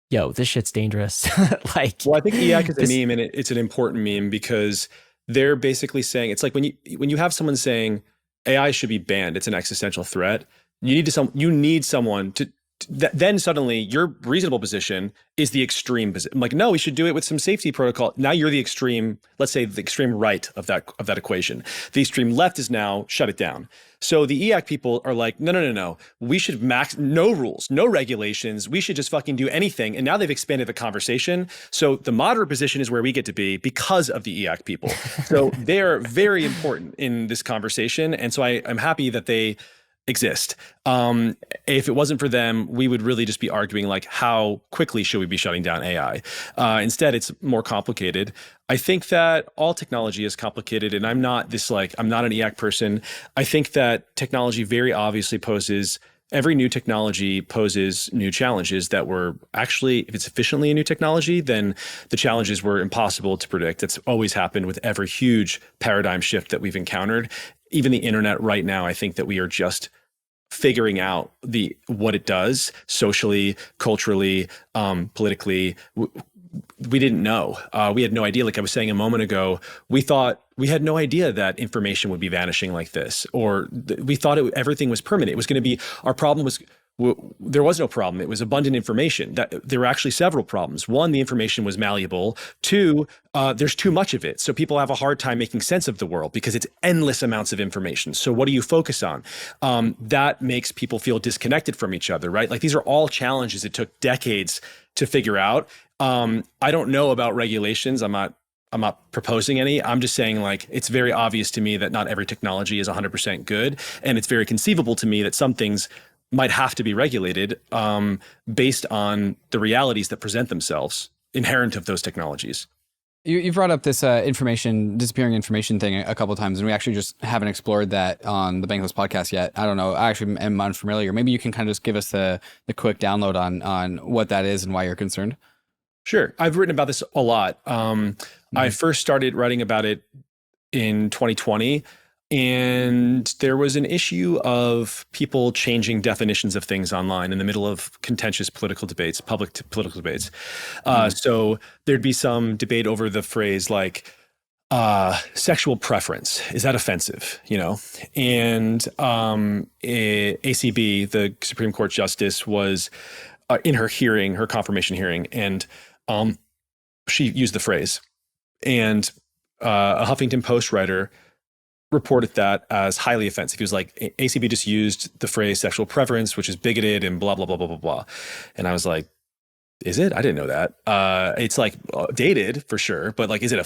yo, this shit's dangerous. Well, I think EAC is a meme, and it's an important meme because they're basically saying, it's like when you have someone saying AI should be banned, it's an existential threat. You need someone to then suddenly your reasonable position is the extreme position. I'm like, no, we should do it with some safety protocol. Now you're the extreme, let's say the extreme right of that equation. The extreme left is now shut it down. So the EAC people are like, no. We should no rules, no regulations. We should just fucking do anything. And now they've expanded the conversation. So the moderate position is where we get to be because of the EAC people. So they're very important in this conversation. And so I'm happy that they exist. If it wasn't for them, we would really just be arguing like, how quickly should we be shutting down AI? Instead, it's more complicated. I think that all technology is complicated, and I'm not an EAC person. I think that technology very obviously every new technology poses new challenges that were actually, if it's efficiently a new technology, then the challenges were impossible to predict. It's always happened with every huge paradigm shift that we've encountered. Even the internet right now, I think that we are just figuring out what it does socially, culturally, politically. We didn't know. We had no idea. Like I was saying a moment ago, we had no idea that information would be vanishing like this, or we thought everything was permanent. It was going to be, our problem was, there was no problem. It was abundant information. There were actually several problems. One, the information was malleable. Two, there's too much of it. So people have a hard time making sense of the world because it's endless amounts of information. So what do you focus on? That makes people feel disconnected from each other, right? Like these are all challenges it took decades to figure out. I don't know about regulations. I'm not proposing any. I'm just saying like, it's very obvious to me that not every technology is 100% good. And it's very conceivable to me that some things might have to be regulated based on the realities that present themselves inherent of those technologies. You've brought up this disappearing information thing a couple of times, and we actually just haven't explored that on the Bankless podcast yet. I don't know. I actually am unfamiliar. Maybe you can kind of just give us the quick download on what that is and why you're concerned. Sure. I've written about this a lot. I first started writing about it in 2020. And there was an issue of people changing definitions of things online in the middle of contentious political debates, political debates. So there'd be some debate over the phrase like, sexual preference, is that offensive? You know, and ACB, the Supreme Court Justice, was in her hearing, her confirmation hearing, and she used the phrase, and a Huffington Post writer reported that as highly offensive. He was like, ACB just used the phrase sexual preference, which is bigoted and blah, blah, blah, blah, blah, blah. And I was like, is it? I didn't know that. It's like dated for sure, but like, is it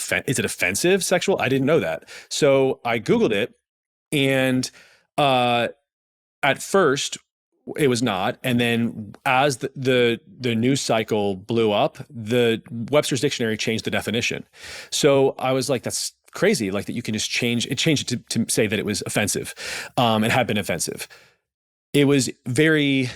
offensive sexual? I didn't know that. So I Googled it, and at first it was not. And then as the news cycle blew up, the Webster's Dictionary changed the definition. So I was like, that's crazy. Like that you can just change it to say that it was offensive. It had been offensive. It was very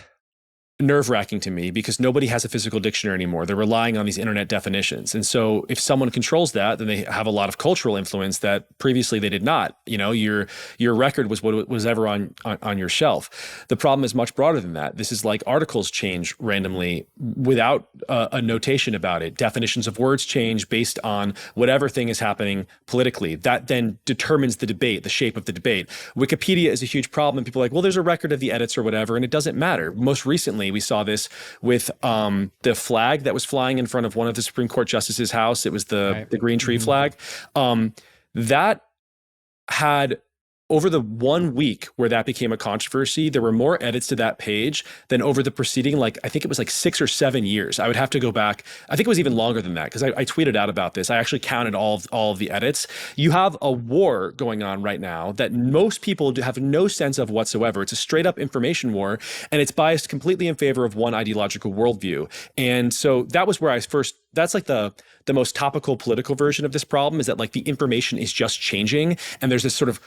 nerve-wracking to me because nobody has a physical dictionary anymore. They're relying on these internet definitions. And so if someone controls that, then they have a lot of cultural influence that previously they did not. You know, your record was what was ever on your shelf. The problem is much broader than that. This is like articles change randomly without a notation about it. Definitions of words change based on whatever thing is happening politically. That then determines the debate, the shape of the debate. Wikipedia is a huge problem. People are like, well, there's a record of the edits or whatever, and it doesn't matter. Most recently, we saw this with the flag that was flying in front of one of the Supreme Court justices' house. It was the green tree flag. That had, over the 1 week where that became a controversy, there were more edits to that page than over the preceding, like, I think it was like 6 or 7 years. I would have to go back. I think it was even longer than that because I tweeted out about this. I actually counted all of the edits. You have a war going on right now that most people have no sense of whatsoever. It's a straight up information war, and it's biased completely in favor of one ideological worldview. And so that was where that's like the most topical political version of this problem, is that like the information is just changing, and there's this sort of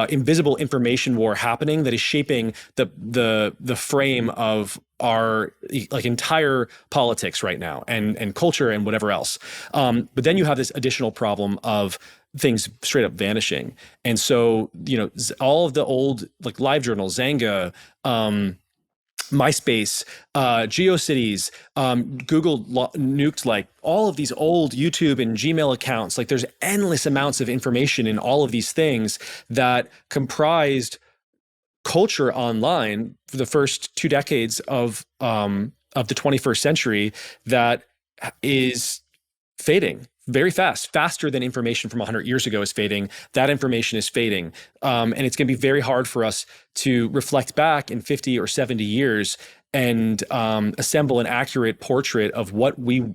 invisible information war happening that is shaping the frame of our like entire politics right now and culture and whatever else. But then you have this additional problem of things straight up vanishing. And so, you know, all of the old like LiveJournal, Zanga, MySpace, GeoCities, Google nuked like all of these old YouTube and Gmail accounts. Like there's endless amounts of information in all of these things that comprised culture online for the first 2 decades of the 21st century that is fading very fast, faster than information from 100 years ago is fading. That information is fading. And it's going to be very hard for us to reflect back in 50 or 70 years and assemble an accurate portrait of what we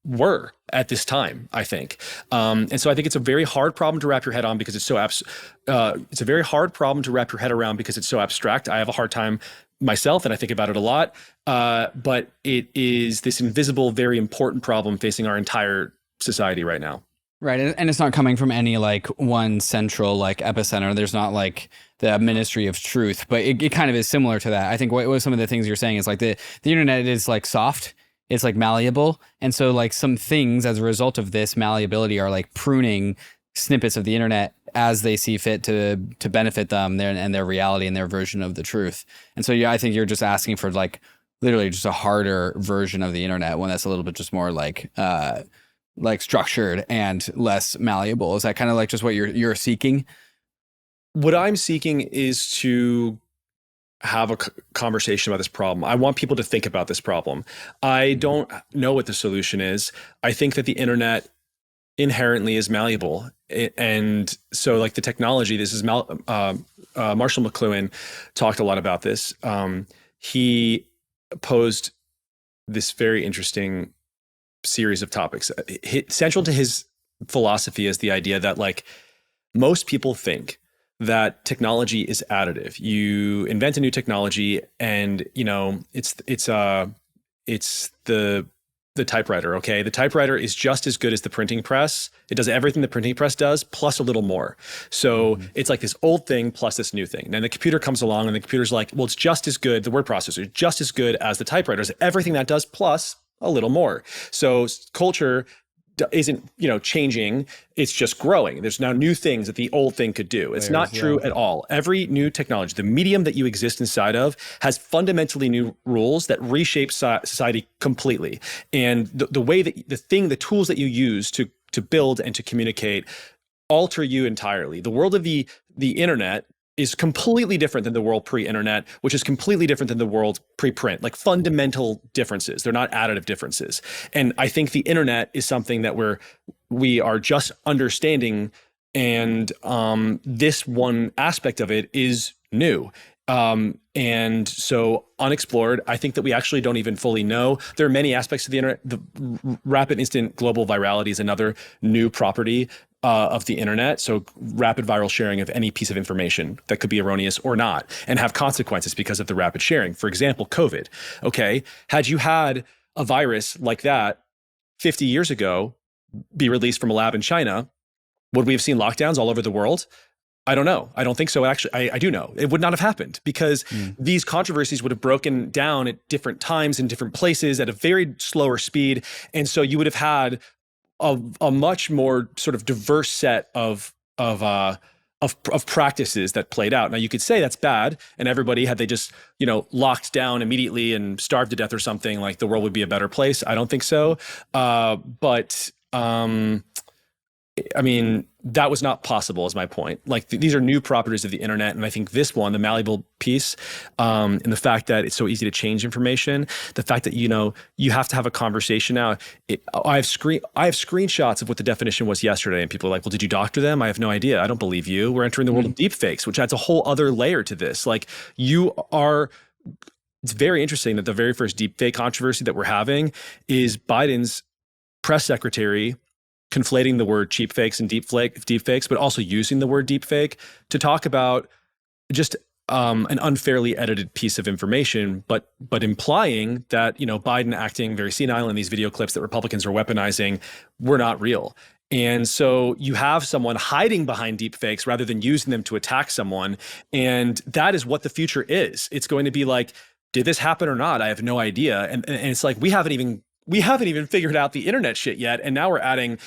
were at this time, I think. And so I think it's a very hard problem to wrap your head on because it's so it's a very hard problem to wrap your head around because it's so abstract. I have a hard time myself, and I think about it a lot. But it is this invisible, very important problem facing our entire society right now. Right. And it's not coming from any like one central like epicenter. There's not like the Ministry of Truth, but it kind of is similar to that. I think what some of the things you're saying is like the internet is like soft. It's like malleable. And so like some things as a result of this malleability are like pruning snippets of the internet as they see fit to benefit them and their reality and their version of the truth. And so yeah, I think you're just asking for like literally just a harder version of the internet, one that's a little bit just more like structured and less malleable. Is that kind of like just what you're seeking? What I'm seeking is to have a conversation about this problem. I want people to think about this problem. I don't know what the solution is. I think that the internet inherently is malleable. And so like the technology, this is Marshall McLuhan talked a lot about this. He posed this very interesting series of topics. Central to his philosophy is the idea that like most people think that technology is additive. You invent a new technology and you know it's the typewriter, okay? The typewriter is just as good as the printing press. It does everything the printing press does plus a little more. So it's like this old thing plus this new thing. And then the computer comes along and the computer's like, well, it's just as good, the word processor is just as good as the typewriter. It's everything that does plus a little more. So culture isn't, changing. It's just growing. There's now new things that the old thing could do. It's not true at all. Every new technology, the medium that you exist inside of, has fundamentally new rules that reshape society completely. And the way that the tools that you use to build and to communicate alter you entirely. The world of the internet is completely different than the world pre-internet, which is completely different than the world pre-print, like fundamental differences. They're not additive differences. And I think the internet is something that we are just understanding. And this one aspect of it is new. And so unexplored, I think that we actually don't even fully know. There are many aspects of the internet. The rapid instant global virality is another new property of the internet. So rapid viral sharing of any piece of information that could be erroneous or not, and have consequences because of the rapid sharing. For example, COVID. Okay, had you had a virus like that 50 years ago be released from a lab in China, would we have seen lockdowns all over the world? I don't know. I don't think so. Actually, I do know. It would not have happened because these controversies would have broken down at different times in different places at a very slower speed. And so you would have had a much more sort of diverse set of practices that played out. Now you could say that's bad, and everybody, had they just locked down immediately and starved to death or something, like the world would be a better place. I don't think so. But I mean, that was not possible, is my point. Like these are new properties of the internet. And I think this one, the malleable piece, and the fact that it's so easy to change information, the fact that, you have to have a conversation now. I have screenshots of what the definition was yesterday, and people are like, well, did you doctor them? I have no idea. I don't believe you. We're entering the world of deepfakes, which adds a whole other layer to this. Like it's very interesting that the very first deepfake controversy that we're having is Biden's press secretary conflating the word cheap fakes and deep fakes, but also using the word deep fake to talk about just an unfairly edited piece of information, but implying that, Biden acting very senile in these video clips that Republicans are weaponizing were not real. And so you have someone hiding behind deep fakes rather than using them to attack someone. And that is what the future is. It's going to be like, did this happen or not? I have no idea. And it's like, we haven't even figured out the internet shit yet. And now we're adding,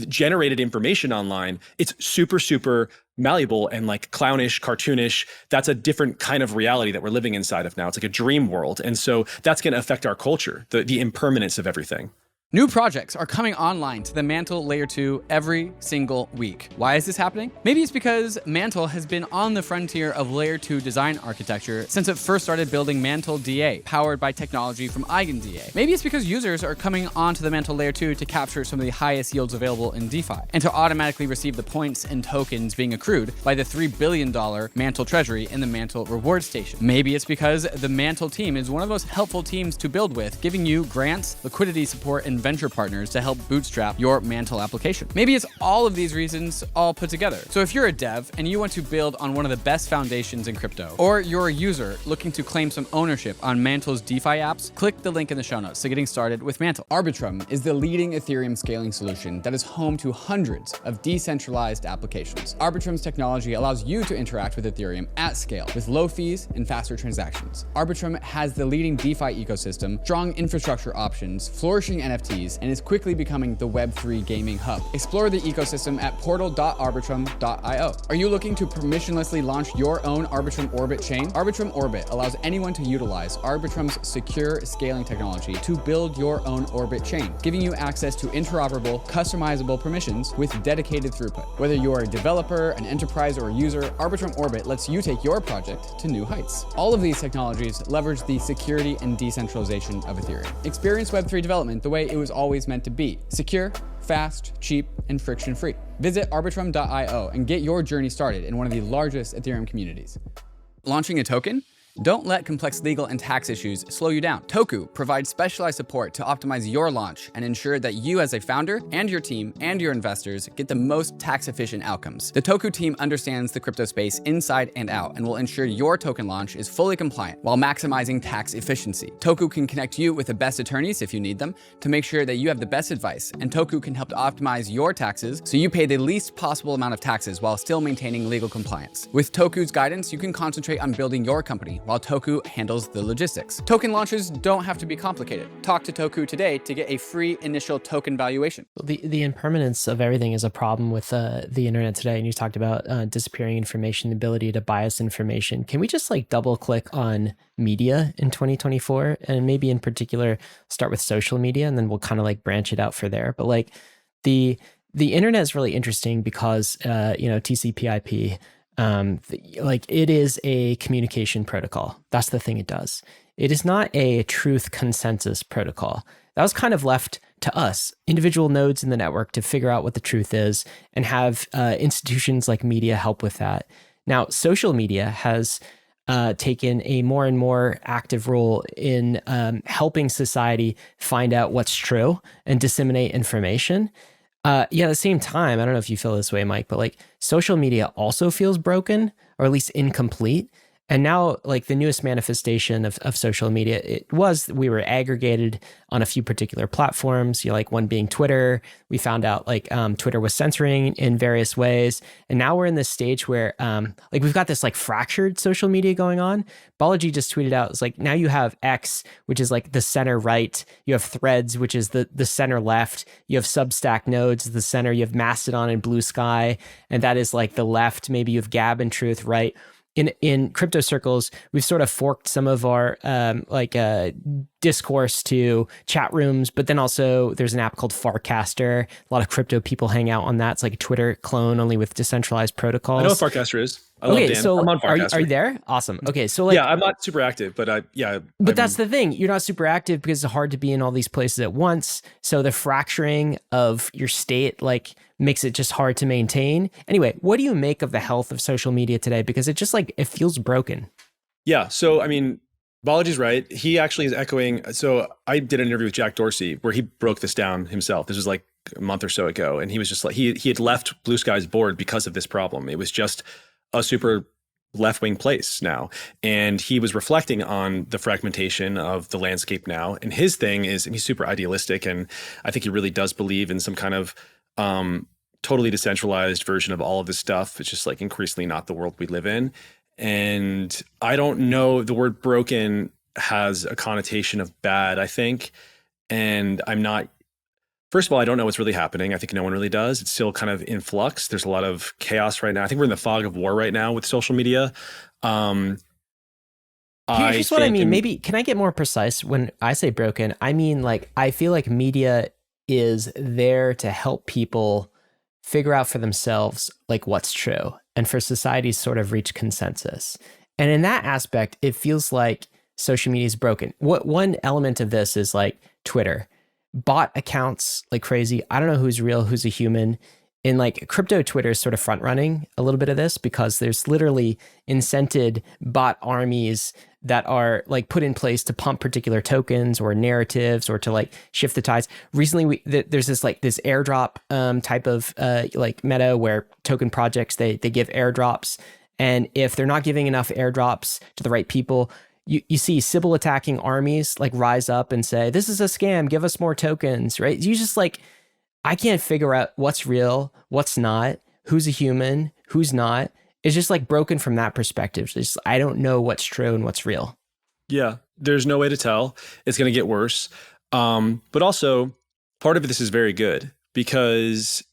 generated information online. It's super, super malleable and like clownish, cartoonish. That's a different kind of reality that we're living inside of now. It's like a dream world. And so that's going to affect our culture, the impermanence of everything. New projects are coming online to the Mantle Layer 2 every single week. Why is this happening? Maybe it's because Mantle has been on the frontier of Layer 2 design architecture since it first started building Mantle DA, powered by technology from EigenDA. Maybe it's because users are coming onto the Mantle Layer 2 to capture some of the highest yields available in DeFi, and to automatically receive the points and tokens being accrued by the $3 billion Mantle treasury in the Mantle reward station. Maybe it's because the Mantle team is one of the most helpful teams to build with, giving you grants, liquidity support, and venture partners to help bootstrap your Mantle application. Maybe it's all of these reasons all put together. So if you're a dev and you want to build on one of the best foundations in crypto, or you're a user looking to claim some ownership on Mantle's DeFi apps, click the link in the show notes to getting started with Mantle. Arbitrum is the leading Ethereum scaling solution that is home to hundreds of decentralized applications. Arbitrum's technology allows you to interact with Ethereum at scale with low fees and faster transactions. Arbitrum has the leading DeFi ecosystem, strong infrastructure options, flourishing NFTs, and is quickly becoming the Web3 gaming hub. Explore the ecosystem at portal.arbitrum.io. Are you looking to permissionlessly launch your own Arbitrum Orbit chain? Arbitrum Orbit allows anyone to utilize Arbitrum's secure scaling technology to build your own Orbit chain, giving you access to interoperable, customizable permissions with dedicated throughput. Whether you're a developer, an enterprise, or a user, Arbitrum Orbit lets you take your project to new heights. All of these technologies leverage the security and decentralization of Ethereum. Experience Web3 development the way it was always meant to be: secure, fast, cheap, and friction-free. Visit arbitrum.io and get your journey started in one of the largest Ethereum communities. Launching a token? Don't let complex legal and tax issues slow you down. TOKU provides specialized support to optimize your launch and ensure that you as a founder and your team and your investors get the most tax-efficient outcomes. The TOKU team understands the crypto space inside and out and will ensure your token launch is fully compliant while maximizing tax efficiency. TOKU can connect you with the best attorneys if you need them to make sure that you have the best advice, and TOKU can help to optimize your taxes so you pay the least possible amount of taxes while still maintaining legal compliance. With TOKU's guidance, you can concentrate on building your company while TOKU handles the logistics. Token launches don't have to be complicated. Talk to TOKU today to get a free initial token valuation. The impermanence of everything is a problem with the internet today. And you talked about disappearing information, the ability to bias information. Can we just like double click on media in 2024? And maybe in particular, start with social media, and then we'll kind of like branch it out for there. But like the internet is really interesting because, TCP/IP, like it is a communication protocol. That's the thing it does. It is not a truth consensus protocol. That was kind of left to us, individual nodes in the network, to figure out what the truth is and have institutions like media help with that. Now, social media has taken a more and more active role in helping society find out what's true and disseminate information. At the same time, I don't know if you feel this way, Mike, but like social media also feels broken, or at least incomplete. And now, like the newest manifestation of social media, we were aggregated on a few particular platforms, like one being Twitter. We found out like Twitter was censoring in various ways. And now we're in this stage where like we've got this like fractured social media going on. Balaji just tweeted out, it's like now you have X, which is like the center right. You have Threads, which is the center left. You have Substack nodes, the center. You have Mastodon and Blue Sky, and that is like the left. Maybe you have Gab and Truth, right? In crypto circles, we've sort of forked some of our discourse to chat rooms, but then also there's an app called Farcaster. A lot of crypto people hang out on that. It's like a Twitter clone, only with decentralized protocols. I know what Farcaster is. I love Dan. So I'm on Farcaster. are you there? Awesome. Okay, so like, yeah, I'm not super active, but But that's the thing. You're not super active because it's hard to be in all these places at once. So the fracturing of your state like makes it just hard to maintain. Anyway, what do you make of the health of social media today? Because it just like, it feels broken. Yeah. So, I mean, Balaji's right. He actually is echoing. So I did an interview with Jack Dorsey where he broke this down himself. This was like a month or so ago. And he was just like, he had left Blue Sky's board because of this problem. It was just a super left-wing place now. And he was reflecting on the fragmentation of the landscape now. And his thing is, he's super idealistic. And I think he really does believe in some kind of totally decentralized version of all of this stuff. It's just like increasingly not the world we live in. And I don't know, the word broken has a connotation of bad, I think. And first of all, I don't know what's really happening. I think no one really does. It's still kind of in flux. There's a lot of chaos right now. I think we're in the fog of war right now with social media. Here's what I mean. Maybe, can I get more precise? When I say broken, I mean like, I feel like media is there to help people figure out for themselves like what's true, and for society to sort of reach consensus. And in that aspect, it feels like social media is broken. One element of this is like Twitter. Bot accounts like crazy. I don't know who's real, who's a human. In like crypto, Twitter is sort of front running a little bit of this because there's literally incented bot armies that are like put in place to pump particular tokens or narratives or to like shift the tides. Recently, there's this airdrop type of like meta where token projects, they give airdrops. And if they're not giving enough airdrops to the right people, you see Sybil attacking armies like rise up and say, this is a scam, give us more tokens, right? You just like, I can't figure out what's real, what's not, who's a human, who's not. It's just like broken from that perspective. It's just, I don't know what's true and what's real. Yeah, there's no way to tell. It's going to get worse. But also, part of this is very good because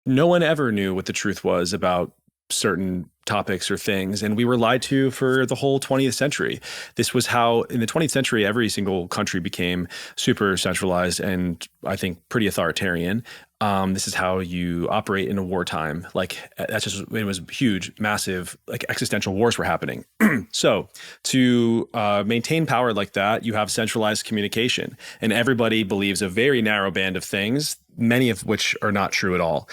no one ever knew what the truth was about certain topics or things, and we were lied to for the whole 20th century. This was how in the 20th century every single country became super centralized and I think pretty authoritarian. This is how you operate in a wartime. Like that's just, it was huge, massive, like existential wars were happening. So to maintain power like that, you have centralized communication, and everybody believes a very narrow band of things, many of which are not true at all.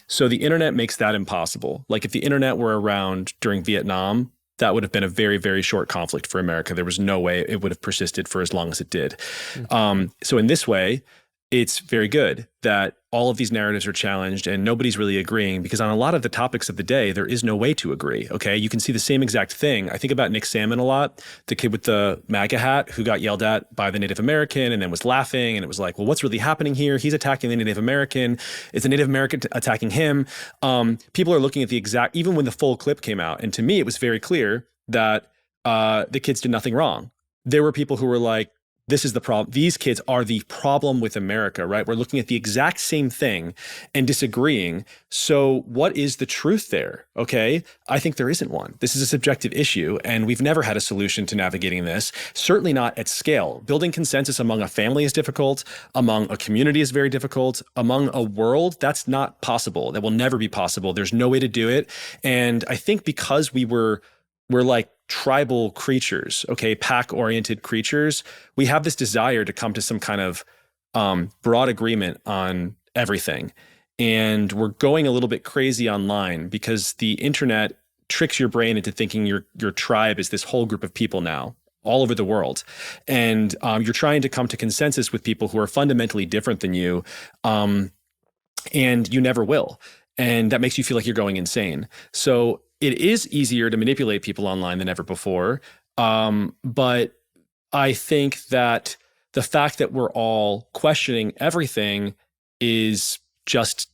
So the internet makes that impossible. Like if the internet were around during Vietnam, that would have been a very, very short conflict for America. There was no way it would have persisted for as long as it did. So in this way, it's very good that all of these narratives are challenged and nobody's really agreeing, because on a lot of the topics of the day, there is no way to agree. Okay. You can see the same exact thing. I think about Nick Salmon a lot, the kid with the MAGA hat who got yelled at by the Native American and then was laughing. And it was like, well, what's really happening here? He's attacking the Native American. It's a Native American attacking him. People are looking at the exact, even when the full clip came out. And to me, it was very clear that the kids did nothing wrong. There were people who were like, this is the problem. These kids are the problem with America, right? We're looking at the exact same thing and disagreeing. So what is the truth there? Okay. I think there isn't one. This is a subjective issue, and we've never had a solution to navigating this, certainly not at scale. Building consensus among a family is difficult. Among a community is very difficult. Among a world, that's not possible. That will never be possible. There's no way to do it. And I think because we're like tribal creatures, okay, pack-oriented creatures, we have this desire to come to some kind of broad agreement on everything. And we're going a little bit crazy online because the internet tricks your brain into thinking your tribe is this whole group of people now, all over the world. And you're trying to come to consensus with people who are fundamentally different than you, and you never will. And that makes you feel like you're going insane. So it is easier to manipulate people online than ever before. But I think that the fact that we're all questioning everything is just,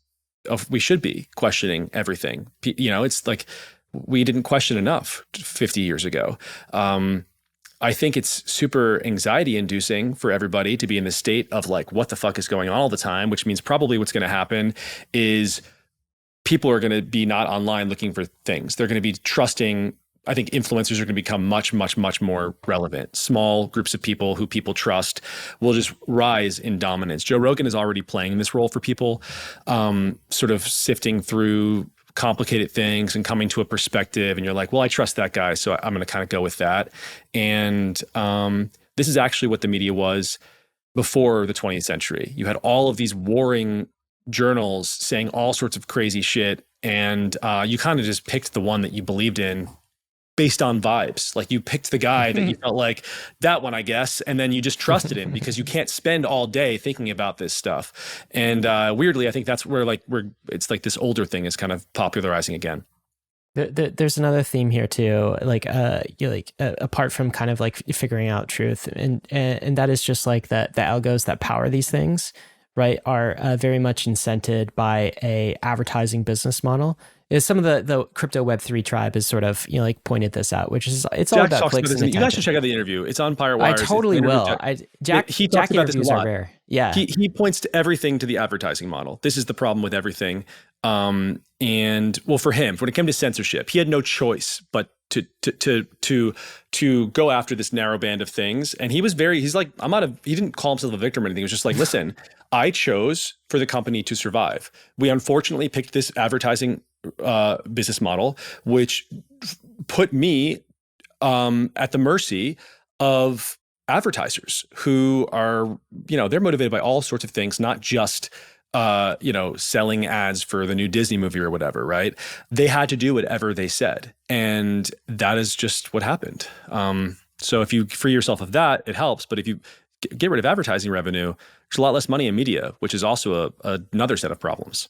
we should be questioning everything. You know, it's like we didn't question enough 50 years ago. I think it's super anxiety inducing for everybody to be in this state of like, what the fuck is going on all the time, which means probably what's going to happen is people are going to be not online looking for things. They're going to be trusting. I think influencers are going to become much, much, much more relevant. Small groups of people who people trust will just rise in dominance. Joe Rogan is already playing this role for people, sort of sifting through complicated things and coming to a perspective. And you're like, well, I trust that guy, so I'm going to kind of go with that. And this is actually what the media was before the 20th century. You had all of these warring journals saying all sorts of crazy shit, and you kind of just picked the one that you believed in based on vibes. Like you picked the guy that you felt like, that one, I guess, and then you just trusted him because you can't spend all day thinking about this stuff. And weirdly, I think that's where it's like this older thing is kind of popularizing again. There's another theme here too, apart from kind of like figuring out truth, and that is just like the algos that power these things, right, are very much incented by a advertising business model. Is some of the crypto Web3 tribe is sort of, pointed this out, which is, it's all about clicks and attention. You guys should check out the interview. It's on Pirate Wires. I totally will. Jack talks about this a lot. Rare. Yeah. He points to everything to the advertising model. This is the problem with everything. And well, for him, when it came to censorship, he had no choice but to go after this narrow band of things. And he's like, he didn't call himself a victim or anything. He was just like, listen, I chose for the company to survive. We unfortunately picked this advertising business model, which put me at the mercy of advertisers who are, they're motivated by all sorts of things, not just selling ads for the new Disney movie or whatever, right? They had to do whatever they said. And that is just what happened. So if you free yourself of that, it helps. But if you get rid of advertising revenue, there's a lot less money in media, which is also another set of problems.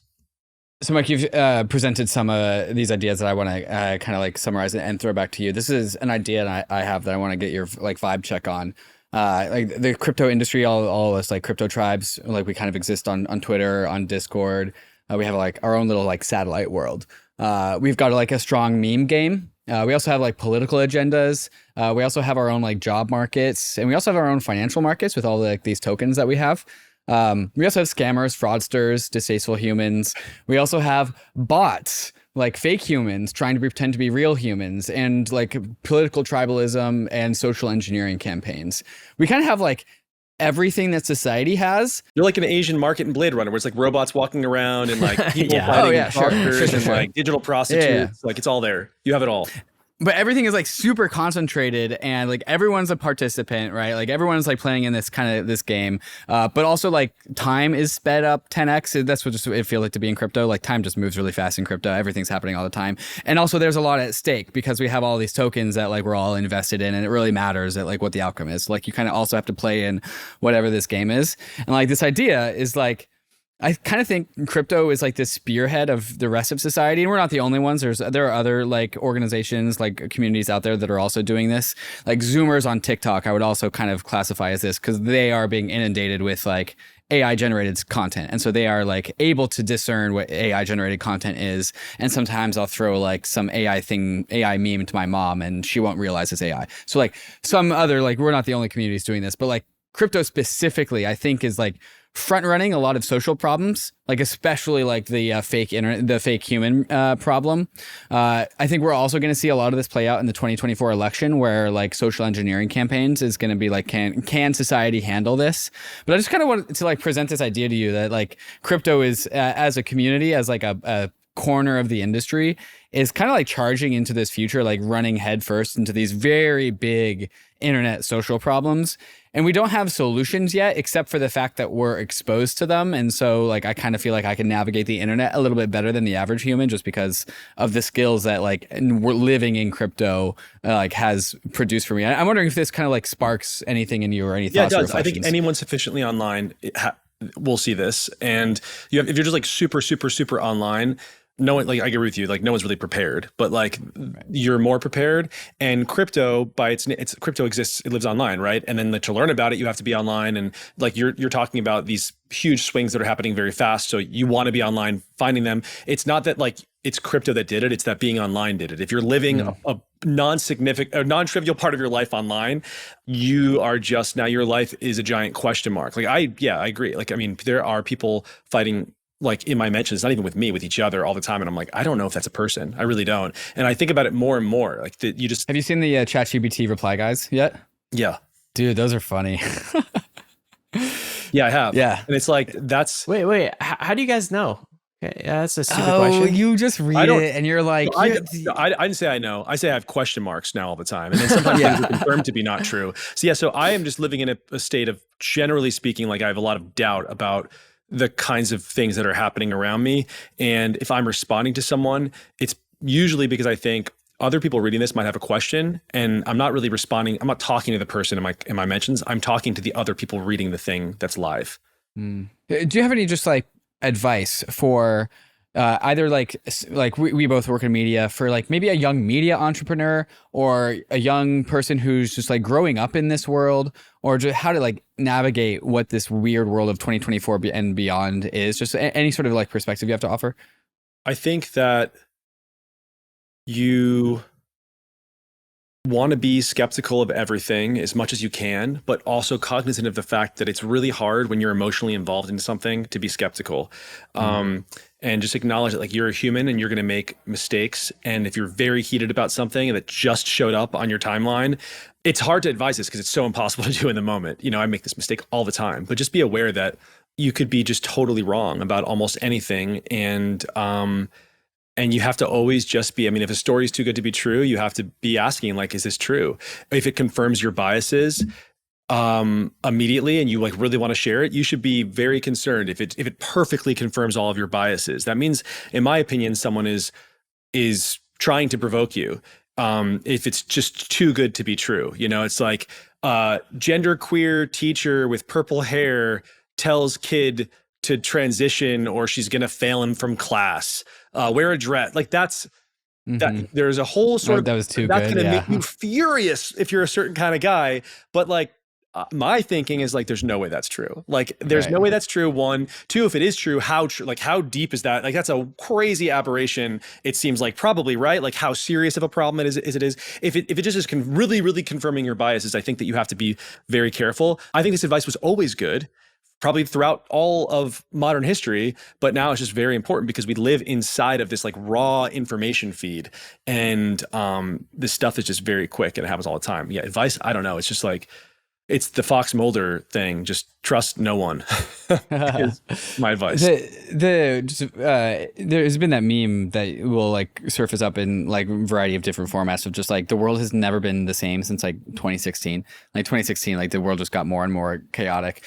So Mike, you've presented some of these ideas that I want to kind of like summarize and throw back to you. This is an idea I have that I want to get your like vibe check on. Like the crypto industry, all of us like crypto tribes, like we kind of exist on Twitter, on Discord. We have like our own little like satellite world. We've got like a strong meme game. We also have like political agendas. We also have our own like job markets, and we also have our own financial markets with all like these tokens that we have. We also have scammers, fraudsters, distasteful humans. We also have bots, like fake humans trying to pretend to be real humans, and like political tribalism and social engineering campaigns. We kind of have like everything that society has. You're like an Asian market in Blade Runner, where it's like robots walking around and like people fighting truckers and like digital prostitutes. Yeah. Like it's all there. You have it all. But everything is like super concentrated, and like everyone's a participant, right? Like everyone's like playing in this kind of this game. But also like time is sped up 10x. That's what just it feels like to be in crypto. Like time just moves really fast in crypto. Everything's happening all the time. And also there's a lot at stake because we have all these tokens that like we're all invested in, and it really matters that like what the outcome is. Like you kind of also have to play in whatever this game is. And like this idea is like, I kind of think crypto is like this spearhead of the rest of society, and we're not the only ones. There are other like organizations, like communities out there that are also doing this. Like Zoomers on TikTok, I would also kind of classify as this because they are being inundated with like AI generated content. And so they are like able to discern what AI generated content is. And sometimes I'll throw like some AI meme to my mom and she won't realize it's AI. So like some other, like we're not the only communities doing this, but like crypto specifically, I think is like front running a lot of social problems, like especially like the fake internet, the fake human problem. I think we're also going to see a lot of this play out in the 2024 election, where like social engineering campaigns is going to be like, can society handle this? But I just kind of wanted to like present this idea to you that like crypto is as a community, as like a corner of the industry, is kind of like charging into this future, like running headfirst into these very big internet social problems. And we don't have solutions yet, except for the fact that we're exposed to them. And so like, I kind of feel like I can navigate the internet a little bit better than the average human, just because of the skills that like we're living in crypto like has produced for me. I'm wondering if this kind of like sparks anything in you or any thoughts or reflections. I think anyone sufficiently online will see this. And if you're just like super online, no one, like I agree with you, like no one's really prepared, but like you're more prepared. And crypto, by its crypto exists, it lives online, right? And then to learn about it, you have to be online. And like you're talking about these huge swings that are happening very fast. So you want to be online, finding them. It's not that like it's crypto that did it, it's that being online did it. If you're living a non-significant or non-trivial part of your life online, you are just, now your life is a giant question mark. Like I agree. Like, I mean, there are people fighting, like in my mentions, not even with me, with each other all the time. And I'm like, I don't know if that's a person. I really don't. And I think about it more and more. Like you just... Have you seen the ChatGPT reply guys yet? Yeah. Dude, those are funny. Yeah, I have. Yeah. And it's like, that's... Wait, how do you guys know? Okay, yeah, that's a stupid question. You just read it and you're like... I didn't say I know. I say I have question marks now all the time. And then sometimes things are confirmed to be not true. So I am just living in a state of, generally speaking, like I have a lot of doubt about the kinds of things that are happening around me. And if I'm responding to someone, it's usually because I think other people reading this might have a question, and I'm not really responding. I'm not talking to the person in my mentions. I'm talking to the other people reading the thing that's live. Do you have any just like advice for either like we both work in media, for like maybe a young media entrepreneur or a young person who's just like growing up in this world, or just how to like navigate what this weird world of 2024 and beyond is? Just any sort of like perspective you have to offer. I think that you want to be skeptical of everything as much as you can, but also cognizant of the fact that it's really hard when you're emotionally involved in something to be skeptical. And just acknowledge that like you're a human and you're going to make mistakes. And if you're very heated about something that just showed up on your timeline, it's hard to advise this because it's so impossible to do in the moment. You know, I make this mistake all the time, but just be aware that you could be just totally wrong about almost anything. And you have to always just be, I mean, if a story is too good to be true, you have to be asking like, is this true? If it confirms your biases immediately and you like really want to share it, you should be very concerned if it perfectly confirms all of your biases. That means, in my opinion, someone is trying to provoke you. If it's just too good to be true, you know, it's like genderqueer teacher with purple hair tells kid to transition or she's gonna fail him from class. Wear a dress. Like that's that. There's a whole sort of that was too that's good. gonna Yeah. make you furious if you're a certain kind of guy. But like my thinking is like, there's no way that's true. Like there's no way that's true. One, two, if it is true, how true? Like how deep is that? Like that's a crazy aberration. It seems like probably right. Like how serious of a problem it is. If it just is really confirming your biases, I think that you have to be very careful. I think this advice was always good, probably throughout all of modern history, but now it's just very important because we live inside of this like raw information feed, and this stuff is just very quick and it happens all the time. Yeah, advice, I don't know. It's just like, it's the Fox Mulder thing. Just trust no one. Is my advice. There's been that meme that will like surface up in like a variety of different formats of just like the world has never been the same since like 2016. Like 2016, like the world just got more and more chaotic.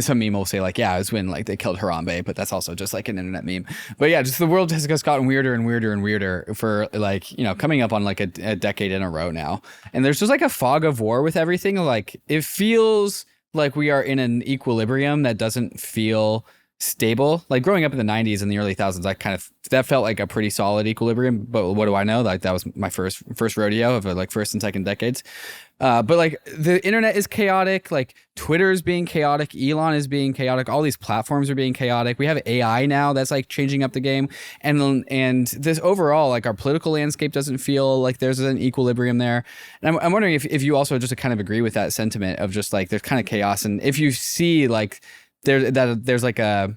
Some meme will say like, yeah, it was when like they killed Harambe, but that's also just like an internet meme. But yeah, just the world has just gotten weirder and weirder and weirder for like, you know, coming up on like a decade in a row now. And there's just like a fog of war with everything. Like it feels like we are in an equilibrium that doesn't feel stable. Like growing up in the 90s and the early thousands, that felt like a pretty solid equilibrium. But what do I know? Like that was my first rodeo of like first and second decades. But like the internet is chaotic. Like Twitter is being chaotic. Elon is being chaotic. All these platforms are being chaotic. We have AI now that's like changing up the game. And this overall, like our political landscape doesn't feel like there's an equilibrium there. And I'm wondering if you also just kind of agree with that sentiment of just like there's kind of chaos. And if you see like there's like a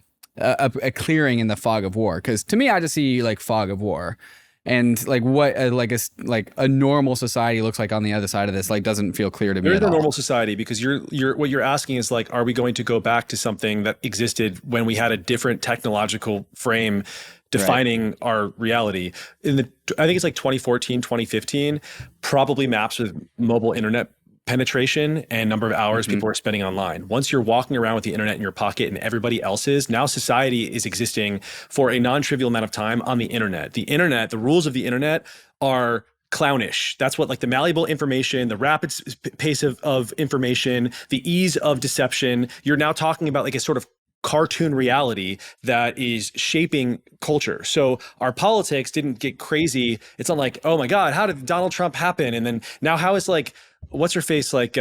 clearing in the fog of war, because to me I just see like fog of war. And like what a normal society looks like on the other side of this like doesn't feel clear to me. There's a normal society, because what you're asking is like, are we going to go back to something that existed when we had a different technological frame defining our reality? I think it's like 2014, 2015, probably maps with mobile internet penetration and number of hours people are spending online. Once you're walking around with the internet in your pocket and everybody else is, now society is existing for a non-trivial amount of time on the internet. The internet, the rules of the internet are clownish. That's what like the malleable information, the rapid pace of information, the ease of deception. You're now talking about like a sort of cartoon reality that is shaping culture. So our politics didn't get crazy. It's not like, oh my God, how did Donald Trump happen? And then now how is like, what's her face? Like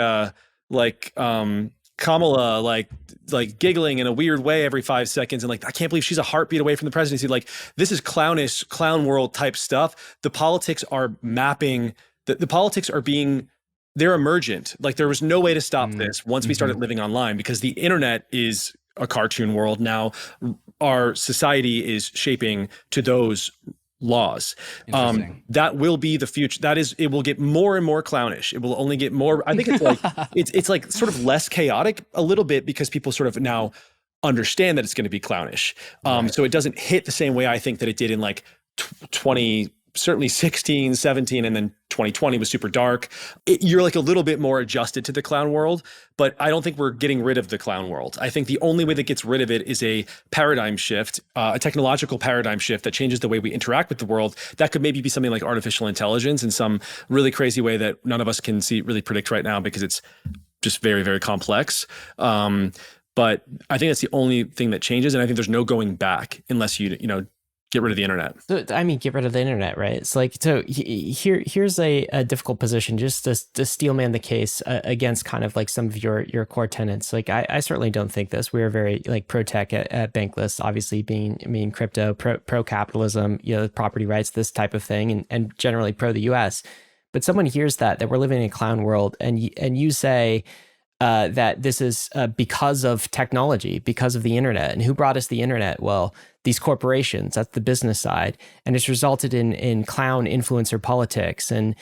Kamala, like giggling in a weird way every 5 seconds. And like, I can't believe she's a heartbeat away from the presidency. Like this is clownish, clown world type stuff. The politics are mapping, the politics are they're emergent. Like there was no way to stop this once we started living online, because the internet is a cartoon world. Now our society is shaping to those laws. That will be the future. It will get more and more clownish. It will only get more. I think it's like, it's like sort of less chaotic a little bit, because people sort of now understand that it's going to be clownish. So it doesn't hit the same way I think that it did in like 16, 17, and then 2020 was super dark. You're like a little bit more adjusted to the clown world, but I don't think we're getting rid of the clown world. I think the only way that gets rid of it is a paradigm shift, a technological paradigm shift that changes the way we interact with the world. That could maybe be something like artificial intelligence in some really crazy way that none of us can really predict right now, because it's just very, very complex. But I think that's the only thing that changes. And I think there's no going back unless you get rid of the internet. So, I mean, get rid of the internet, right? It's like, so here's a difficult position just to steelman the case against kind of like some of your core tenets. Like, I certainly don't think this. We're very like pro-tech at Bankless, obviously being crypto, pro-capitalism, property rights, this type of thing, and generally pro the US. But someone hears that we're living in a clown world, and you say, that this is because of technology, because of the internet. And who brought us the internet? Well, these corporations, that's the business side. And it's resulted in clown influencer politics. And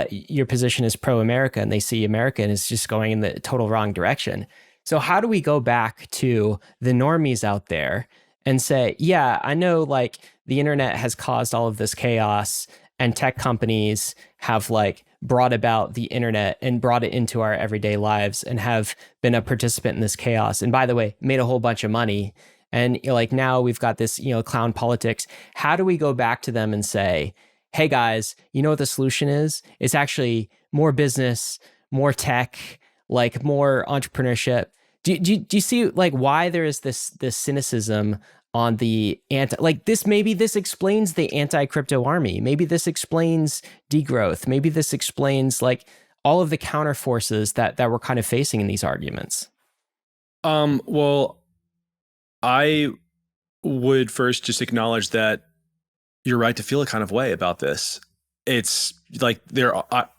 your position is pro-America, and they see America and it's just going in the total wrong direction. So how do we go back to the normies out there and say, yeah, I know like the internet has caused all of this chaos, and tech companies have like brought about the internet and brought it into our everyday lives and have been a participant in this chaos. And by the way, made a whole bunch of money. And like now we've got this, clown politics. How do we go back to them and say, hey guys, you know what the solution is? It's actually more business, more tech, like more entrepreneurship. Do you see like why there is this cynicism on the maybe this explains the anti-crypto army. Maybe this explains degrowth. Maybe this explains like all of the counter forces that we're kind of facing in these arguments. Well, I would first just acknowledge that you're right to feel a kind of way about this. It's like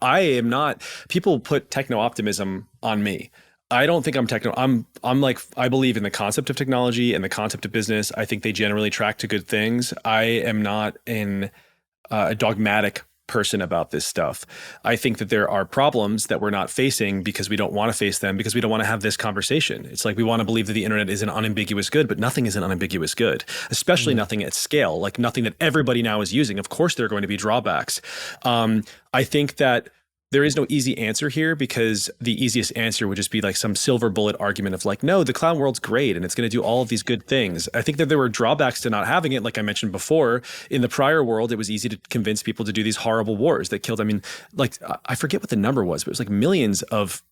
I am not, people put techno-optimism on me. I don't think I'm techno. I'm like, I believe in the concept of technology and the concept of business. I think they generally track to good things. I am not a dogmatic person about this stuff. I think that there are problems that we're not facing because we don't want to face them, because we don't want to have this conversation. It's like we want to believe that the internet is an unambiguous good, but nothing is an unambiguous good, especially nothing at scale, like nothing that everybody now is using. Of course, there are going to be drawbacks. I think that there is no easy answer here, because the easiest answer would just be like some silver bullet argument of like, no, the clown world's great and it's going to do all of these good things. I think that there were drawbacks to not having it. Like I mentioned before, in the prior world, it was easy to convince people to do these horrible wars that killed. I mean, like I forget what the number was, but it was like millions of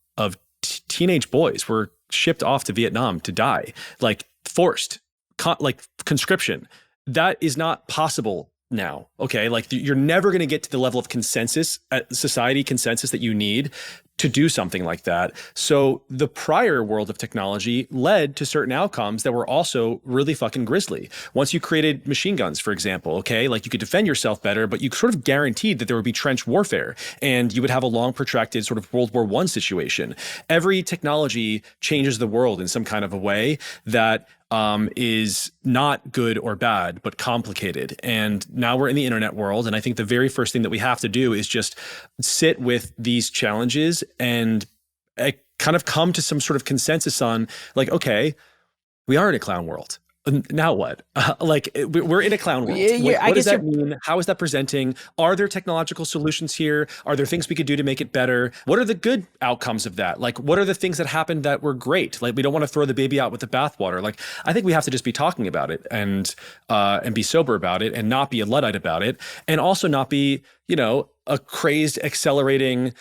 teenage boys were shipped off to Vietnam to die, like forced. conscription. That is not possible now. Okay, like you're never going to get to the level of consensus, society consensus that you need to do something like that. So the prior world of technology led to certain outcomes that were also really fucking grisly. Once you created machine guns, for example, okay, like you could defend yourself better, but you sort of guaranteed that there would be trench warfare and you would have a long protracted sort of World War I situation. Every technology changes the world in some kind of a way that is not good or bad, but complicated. And now we're in the internet world. And I think the very first thing that we have to do is just sit with these challenges and kind of come to some sort of consensus on like, okay, we are in a clown world. Now what? We're in a clown world. What does that mean? How is that presenting? Are there technological solutions here? Are there things we could do to make it better? What are the good outcomes of that? Like, what are the things that happened that were great? Like, we don't want to throw the baby out with the bathwater. Like, I think we have to just be talking about it and be sober about it and not be a Luddite about it. And also not be, a crazed, accelerating,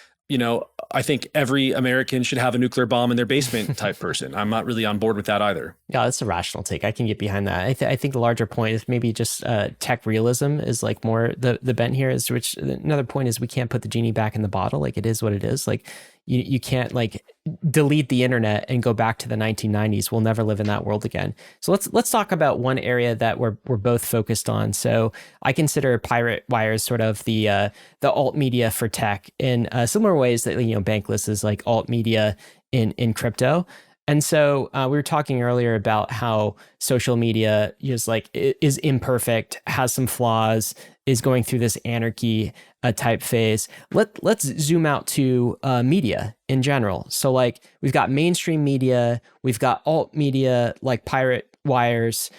I think every American should have a nuclear bomb in their basement type person. I'm not really on board with that either. Yeah, that's a rational take. I can get behind that. I think the larger point is maybe just tech realism is like more the bent here is, which another point is we can't put the genie back in the bottle. Like it is what it is. Like you can't like delete the internet and go back to the 1990s. We'll never live in that world again. So let's talk about one area that we're both focused on. So I consider Pirate Wires sort of the alt media for tech in similar ways that Bankless is like alt media in crypto. And so we were talking earlier about how social media is imperfect, has some flaws, is going through this anarchy type phase. Let's zoom out to media in general. So like we've got mainstream media, we've got alt media like Pirate Wires.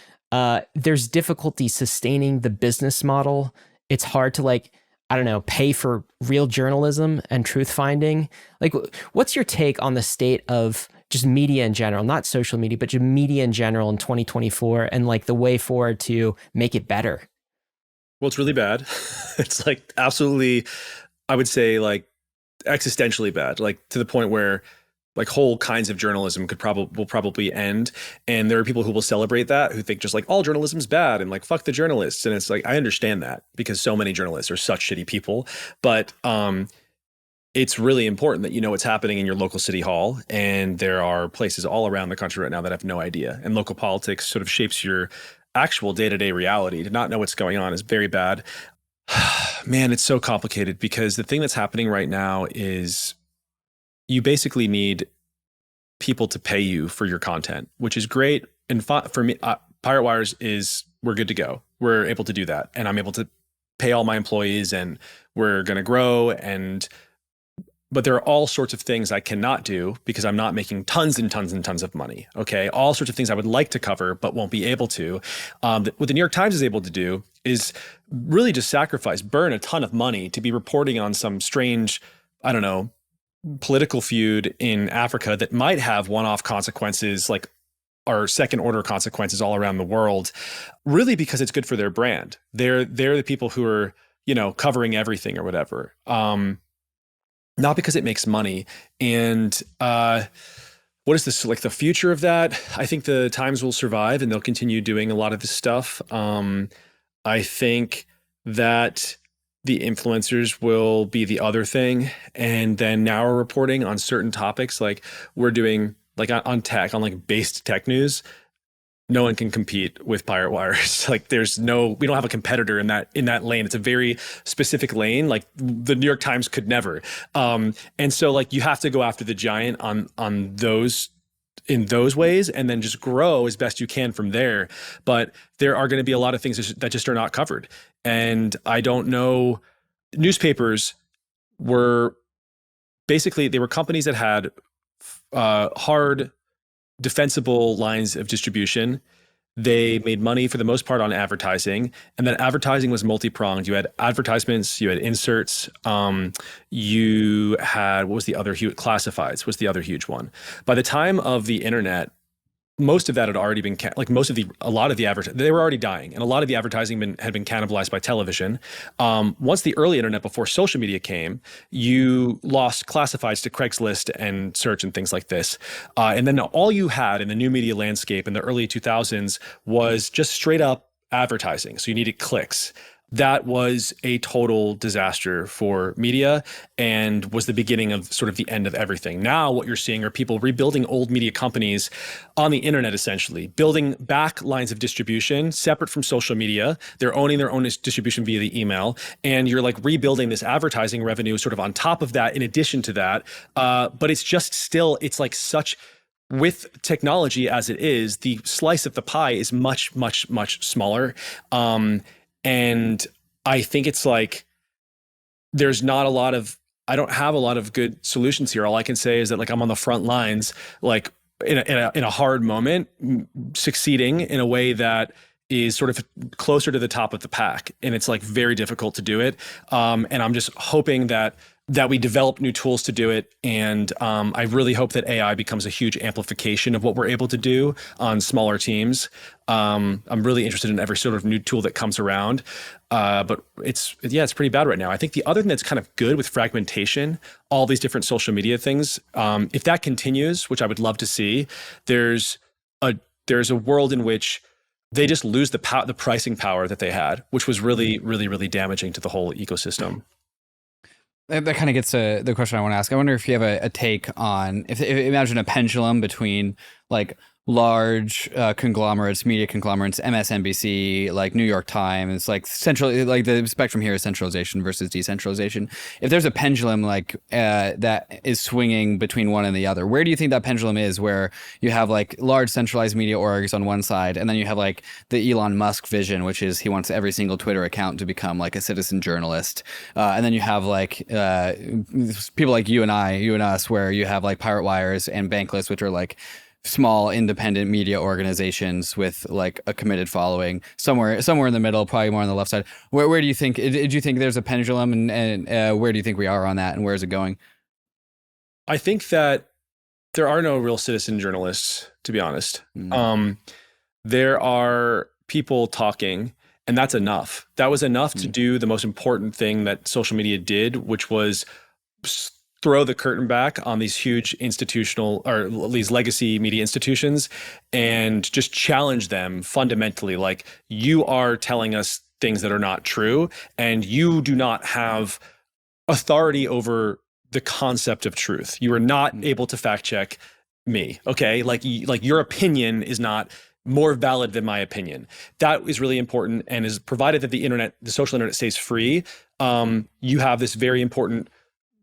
There's difficulty sustaining the business model. It's hard to pay for real journalism and truth finding. Like, what's your take on the state of just media in general, not social media, but just media in general in 2024 and like the way forward to make it better? Well, it's really bad. It's like absolutely, I would say like existentially bad, like to the point where like whole kinds of journalism will probably end. And there are people who will celebrate that, who think just like all journalism's bad and like fuck the journalists. And it's like, I understand that because so many journalists are such shitty people, but it's really important that you know what's happening in your local city hall. And there are places all around the country right now that have no idea. And local politics sort of shapes your actual day-to-day reality. To not know what's going on is very bad. Man, it's so complicated because the thing that's happening right now is you basically need people to pay you for your content, which is great. And for me, Pirate Wires we're good to go. We're able to do that. And I'm able to pay all my employees and we're going to grow. But there are all sorts of things I cannot do because I'm not making tons and tons and tons of money. Okay. All sorts of things I would like to what won't be able to. What the New York Times is able to do is really just burn a ton of money to be reporting on some strange, I don't know, political feud in Africa that might have one-off consequences, like or second order consequences all around the world, really because it's good for their brand. They're the people who are, covering everything or whatever. Not because it makes money. And what is this, like the future of that? I think the Times will survive and they'll continue doing a lot of this stuff. I think that the influencers will be the other thing. And then now we're reporting on certain topics, like we're doing like on tech, on like based tech news. No one can compete with Pirate Wires. Like we don't have a competitor in that lane. It's a very specific lane. Like the New York Times could never. And so like you have to go after the giant on those in those ways and then just grow as best you can from there. But there are going to be a lot of things that just are not covered. And I don't know, newspapers were they were companies that had hard, defensible lines of distribution. They made money for the most part on advertising, and that advertising was multi-pronged. You had advertisements, you had inserts, you had, what was the other huge, classifieds was the other huge one. By the time of the internet, most of that had already been a lot of the they were already dying, and a lot of the advertising had been cannibalized by television. Once the early internet, before social media came, you lost classifieds to Craigslist and search and things like this, and then all you had in the new media landscape in the early 2000s was just straight up advertising. So you needed clicks. That was a total disaster for media and was the beginning of sort of the end of everything. Now what you're seeing are people rebuilding old media companies on the internet, essentially, building back lines of distribution separate from social media. They're owning their own distribution via the email. And you're like rebuilding this advertising revenue sort of on top of that, in addition to that. But it's just still, it's like such, with technology as it is, the slice of the pie is much, much, much smaller. And I think it's like, there's not a lot of, I don't have a lot of good solutions here. All I can say is that like I'm on the front lines, like in a hard moment, succeeding in a way that is sort of closer to the top of the pack. And it's like very difficult to do it. And I'm just hoping that we develop new tools to do it. And I really hope that AI becomes a huge amplification of what we're able to do on smaller teams. I'm really interested in every sort of new tool that comes around. But it's pretty bad right now. I think the other thing that's kind of good with fragmentation, all these different social media things, if that continues, which I would love to see, there's a world in which they just lose the pricing power that they had, which was really, really, really damaging to the whole ecosystem. That kind of gets to the question I want to ask. I wonder if you have a take on, if imagine a pendulum between like large conglomerates, media conglomerates, MSNBC, like New York Times, like like the spectrum here is centralization versus decentralization. If there's a pendulum like that is swinging between one and the other, where do you think that pendulum is, where you have like large centralized media orgs on one side, and then you have like the Elon Musk vision, which is he wants every single Twitter account to become like a citizen journalist, and then you have like people like you and us, where you have like Pirate Wires and Bankless, which are like small independent media organizations with like a committed following somewhere in the middle, probably more on the left side. Where do you think, do you think there's a pendulum, and where do you think we are on that, and where is it going? I think that there are no real citizen journalists, to be honest. There are people talking, and that's enough. That was enough to do the most important thing that social media did, which was throw the curtain back on these huge institutional, or these legacy media institutions, and just challenge them fundamentally. Like, you are telling us things that are not true, and you do not have authority over the concept of truth. You are not able to fact check me. Okay. Like your opinion is not more valid than my opinion. That is really important. And is provided that the social internet stays free, you have this very important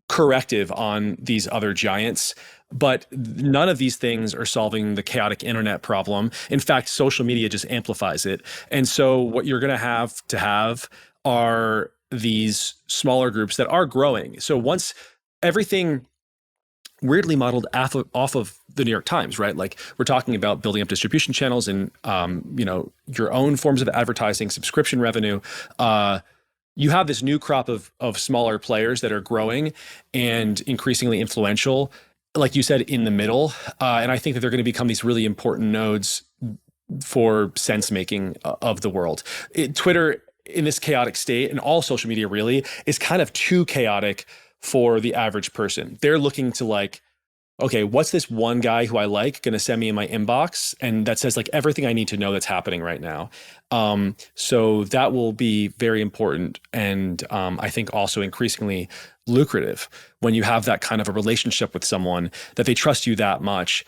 corrective on these other giants. But none of these things are solving the chaotic internet problem. In fact, social media just amplifies it. And so what you're going to have are these smaller groups that are growing. So once everything weirdly modeled off of the New York Times, right? Like, we're talking about building up distribution channels and, your own forms of advertising, subscription revenue. You have this new crop of smaller players that are growing and increasingly influential, like you said, in the middle. And I think that they're going to become these really important nodes for sense making of the world. Twitter, in this chaotic state, and all social media really, is kind of too chaotic for the average person. They're looking to like, okay, what's this one guy who I like going to send me in my inbox, and that says like everything I need to know that's happening right now. So that will be very important, and I think also increasingly lucrative when you have that kind of a relationship with someone that they trust you that much.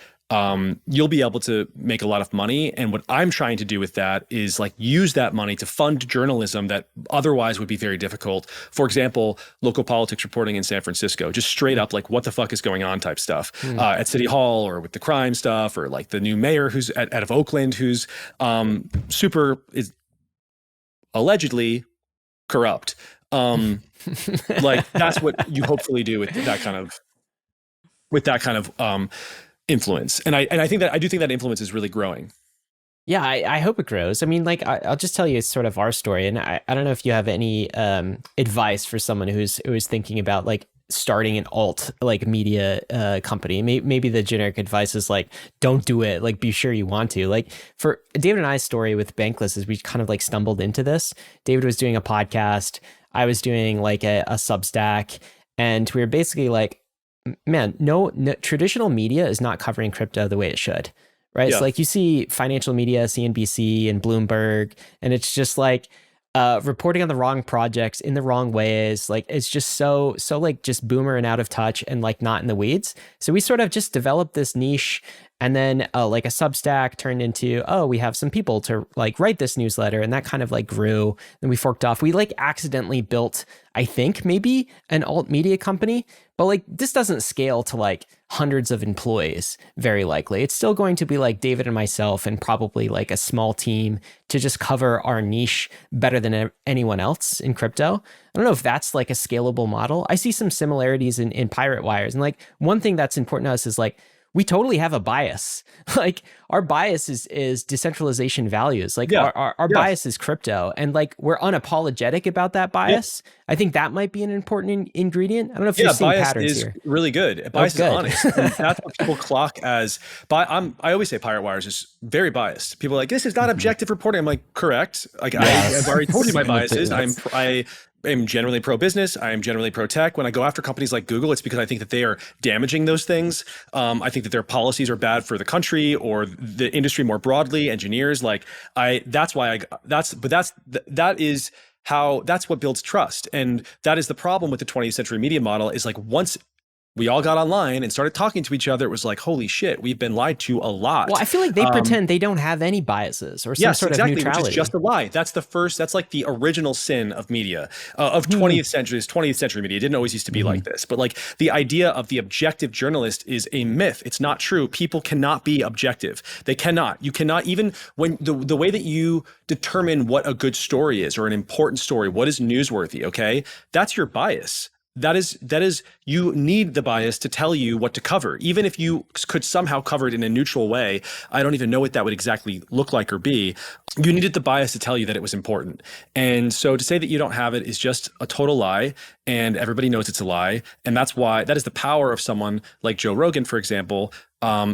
You'll be able to make a lot of money. And what I'm trying to do with that is like use that money to fund journalism that otherwise would be very difficult. For example, local politics reporting in San Francisco, just straight up like what the fuck is going on type stuff at City Hall, or with the crime stuff, or like the new mayor who's out of Oakland, who's is allegedly corrupt. Like, that's what you hopefully do with that kind of influence. And I think that, I do think that influence is really growing. Yeah, I hope it grows. I mean, like, I'll just tell you sort of our story. And I don't know if you have any advice for someone who's thinking about like starting an alt like media company. Maybe the generic advice is like, don't do it. Like, be sure you want to. Like for David and I's story with Bankless is we kind of like stumbled into this. David was doing a podcast. I was doing like a Substack, and we were basically like, man, no, traditional media is not covering crypto the way it should. Right. Yeah. So like you see financial media, CNBC and Bloomberg, and it's just like reporting on the wrong projects in the wrong ways. Like it's just so like just boomer and out of touch and like not in the weeds. So we sort of just developed this niche, and then like a Substack turned into, oh, we have some people to like write this newsletter, and that kind of like grew. Then we forked off. We like accidentally built, I think, maybe an alt media company, but like this doesn't scale to like hundreds of employees, very likely. It's still going to be like David and myself and probably like a small team to just cover our niche better than anyone else in crypto. I don't know if that's like a scalable model. I see some similarities in Pirate Wires. And like one thing that's important to us is like, we totally have a bias. Like our bias is decentralization values. Like our bias is crypto, and like we're unapologetic about that bias. I think that might be an important ingredient. I don't know if you're seeing patterns here. Bias is really good. Bias is honest. And that's what people clock as. I always say Pirate Wires is very biased. People are like, this is not objective reporting. I'm like, correct. Like I've already told you my biases. I'm generally pro-business. I am generally pro-tech. When I go after companies like Google, it's because I think that they are damaging those things. I think that their policies are bad for the country or the industry more broadly. Engineers, that's what builds trust. And that is the problem with the 20th century media model is like once we all got online and started talking to each other, it was like, holy shit, we've been lied to a lot. Well, I feel like they pretend they don't have any biases or some sort of neutrality. Which is just a lie. That's like the original sin of media, of 20th century media. It didn't always used to be like this, but like the idea of the objective journalist is a myth. It's not true. People cannot be objective. They cannot. You cannot, even when the way that you determine what a good story is or an important story, what is newsworthy, okay? That's your bias. That is you need the bias to tell you what to cover. Even if you could somehow cover it in a neutral way, I don't even know what that would exactly look like or be. You needed the bias to tell you that it was important. And so to say that you don't have it is just a total lie, and everybody knows it's a lie. And that is the power of someone like Joe Rogan, for example,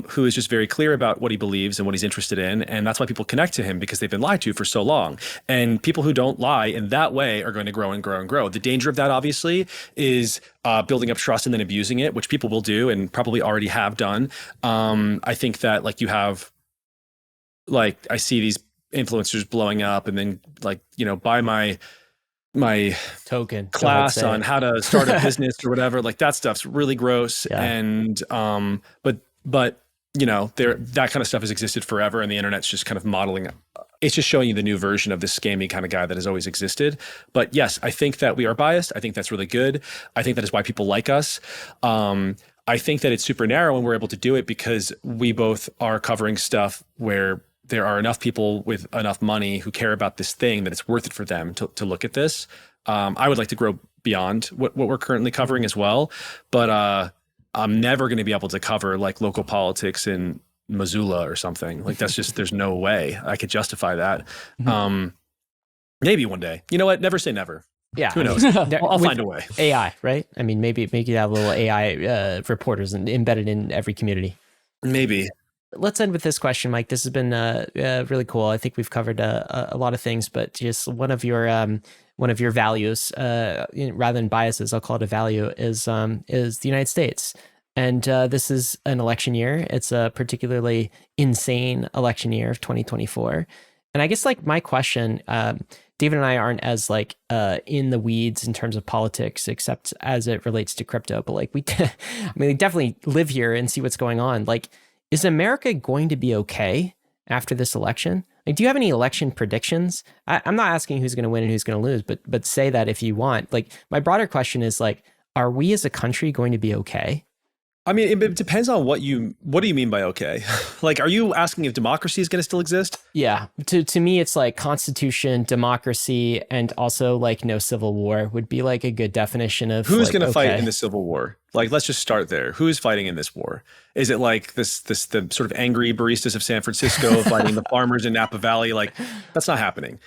who is just very clear about what he believes and what he's interested in. And that's why people connect to him, because they've been lied to for so long. And people who don't lie in that way are going to grow and grow and grow. The danger of that, obviously, is building up trust and then abusing it, which people will do and probably already have done. I think that like you have, like, I see these influencers blowing up and then like, buy my token class on how to start a business or whatever. Like that stuff's really gross. Yeah. And, but that kind of stuff has existed forever, and the internet's just kind of modeling. It's just showing you the new version of this scammy kind of guy that has always existed. But yes, I think that we are biased. I think that's really good. I think that is why people like us. I think that it's super narrow, and we're able to do it because we both are covering stuff where there are enough people with enough money who care about this thing that it's worth it for them to look at this. I would like to grow beyond what we're currently covering as well, but I'm never going to be able to cover like local politics in Missoula or something. Like that's just, there's no way I could justify that. Maybe one day. You know what? Never say never. Yeah. Who knows? I'll find a way. AI, right? I mean, maybe you have little AI reporters embedded in every community. Maybe. Let's end with this question, Mike. This has been really cool. I think we've covered a lot of things, but just one of your values, rather than biases, I'll call it a value, is the United States. And this is an election year. It's a particularly insane election year of 2024. And I guess like my question, David and I aren't as like in the weeds in terms of politics, except as it relates to crypto. But like we definitely live here and see what's going on. Like, is America going to be okay after this election? Like, do you have any election predictions? I'm not asking who's going to win and who's going to lose, but say that if you want. Like, my broader question is like, are we as a country going to be okay? I mean, it depends on what do you mean by okay? Like, are you asking if democracy is going to still exist? Yeah. To me, it's like constitution, democracy, and also like no civil war would be like a good definition of who's going to fight in the civil war. Like, let's just start there. Who's fighting in this war? Is it like the sort of angry baristas of San Francisco fighting the farmers in Napa Valley? Like, that's not happening.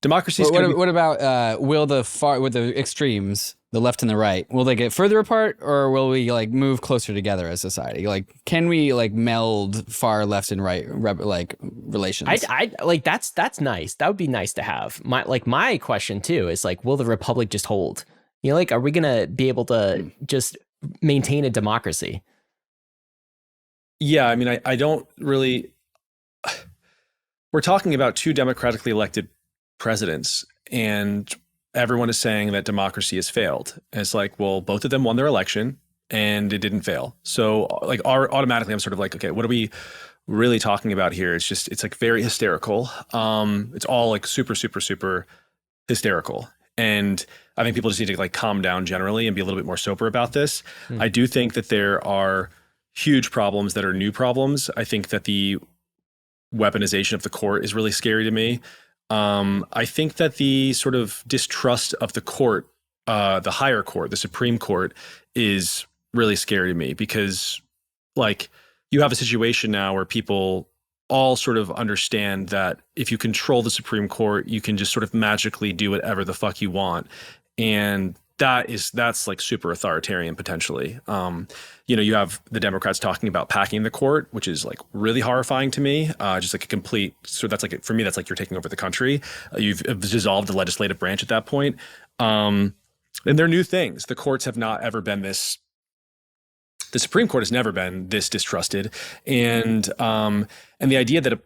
Democracy. What about will the extremes, the left and the right, will they get further apart, or will we like move closer together as society? Like, can we like meld far left and right like relations? I like that's nice. That would be nice to have. My question too is like, will the republic just hold? You know, like, are we gonna be able to just maintain a democracy? Yeah, I mean, I don't really. We're talking about 2 democratically elected presidents, and everyone is saying that democracy has failed. And it's like, well, both of them won their election and it didn't fail. So like automatically I'm sort of like, okay, what are we really talking about here? It's like very hysterical. It's all like super, super, super hysterical. And I think people just need to like calm down generally and be a little bit more sober about this. I do think that there are huge problems that are new problems. I think that the weaponization of the court is really scary to me. I think that the sort of distrust of the court, the higher court, the Supreme Court, is really scary to me, because like you have a situation now where people all sort of understand that if you control the Supreme Court, you can just sort of magically do whatever the fuck you want. And that's like super authoritarian potentially. You have the Democrats talking about packing the court, which is like really horrifying to me. Just like a complete, so that's like, for me, that's like you're taking over the country. You've dissolved the legislative branch at that point. And they're new things. The courts have not ever been this. The Supreme Court has never been this distrusted. And the idea that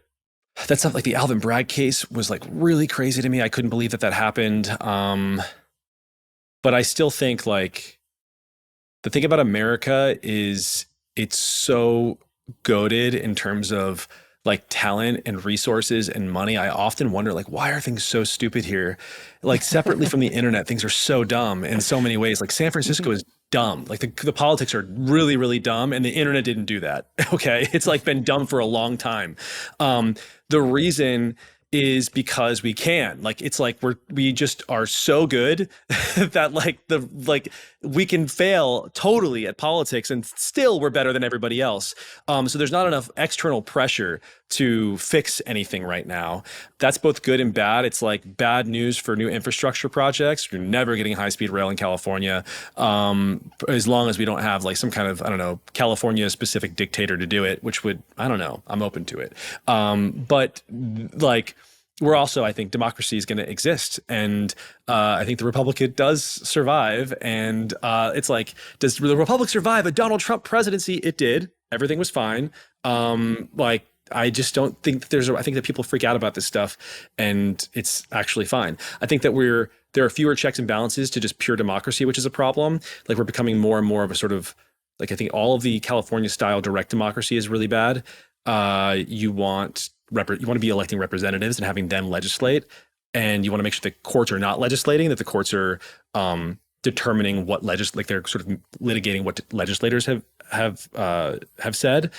that's not like the Alvin Bragg case was like really crazy to me. I couldn't believe that happened. But I still think like the thing about America is it's so goated in terms of like talent and resources and money. I often wonder like, why are things so stupid here? Like separately from the internet, things are so dumb in so many ways. Like San Francisco is dumb. Like the politics are really, really dumb, and the internet didn't do that. Okay. It's like been dumb for a long time. The reason is because we can. Like it's like we just are so good that like we can fail totally at politics and still we're better than everybody else. So there's not enough external pressure to fix anything right now. That's both good and bad. It's like bad news for new infrastructure projects. You're never getting high-speed rail in California, as long as we don't have like some kind of, I don't know, California-specific dictator to do it, which would, I don't know, I'm open to it. But like, we're also, I think, democracy is going to exist, and I think the Republic does survive. And it's like, does the Republic survive a Donald Trump presidency? It did. Everything was fine. Like, I just don't think that I think that people freak out about this stuff, and it's actually fine. I think that there are fewer checks and balances to just pure democracy, which is a problem. Like we're becoming more and more of a sort of, like I think all of the California style direct democracy is really bad. You want to be electing representatives and having them legislate, and you want to make sure the courts are not legislating, that the courts are determining what like they're sort of litigating what legislators have said.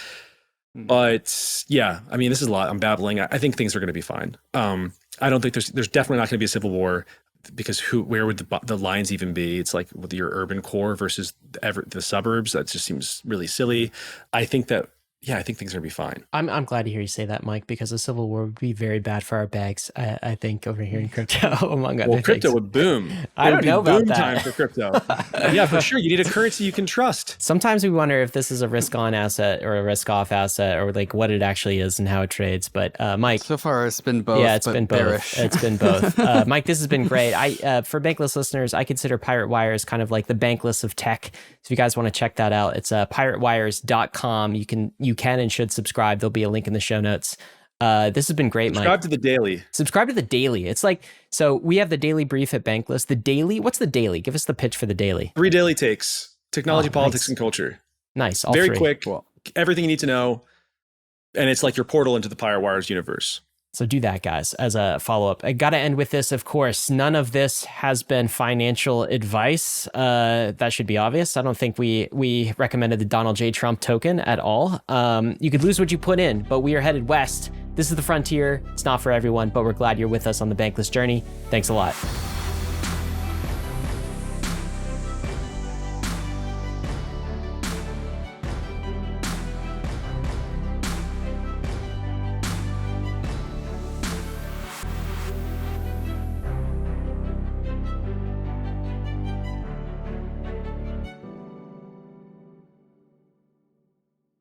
But yeah, I mean, this is a lot. I'm babbling. I think things are going to be fine. I don't think there's definitely not going to be a civil war, because where would the lines even be? It's like with your urban core versus the suburbs. That just seems really silly. I think things are gonna be fine. I'm glad to hear you say that, Mike, because a civil war would be very bad for our bags. I think over here in crypto, among other things. Crypto would boom. I don't know about boom that. Time for crypto. Yeah, for sure. You need a currency you can trust. Sometimes we wonder if this is a risk-on asset or a risk-off asset, or like what it actually is and how it trades. But Mike, so far it's been both. Yeah, it's been both. Bearish. It's been both. Mike, this has been great. For Bankless listeners, I consider Pirate Wires kind of like the Bankless of tech. So if you guys want to check that out, it's piratewires.com. You can and should subscribe. There'll be a link in the show notes. This has been great, Mike. Subscribe to the daily. Subscribe to the daily. It's like, so we have the daily brief at Bankless. The daily, what's the daily? Give us the pitch for the daily. 3 daily takes: technology, politics, nice. and culture. Nice. All Very three. quick. Well, everything you need to know. And it's like your portal into the Pirate Wires universe. So do that, guys, as a follow-up. I got to end with this, of course. None of this has been financial advice. That should be obvious. I don't think we recommended the Donald J. Trump token at all. You could lose what you put in, but we are headed west. This is the frontier. It's not for everyone, but we're glad you're with us on the Bankless journey. Thanks a lot.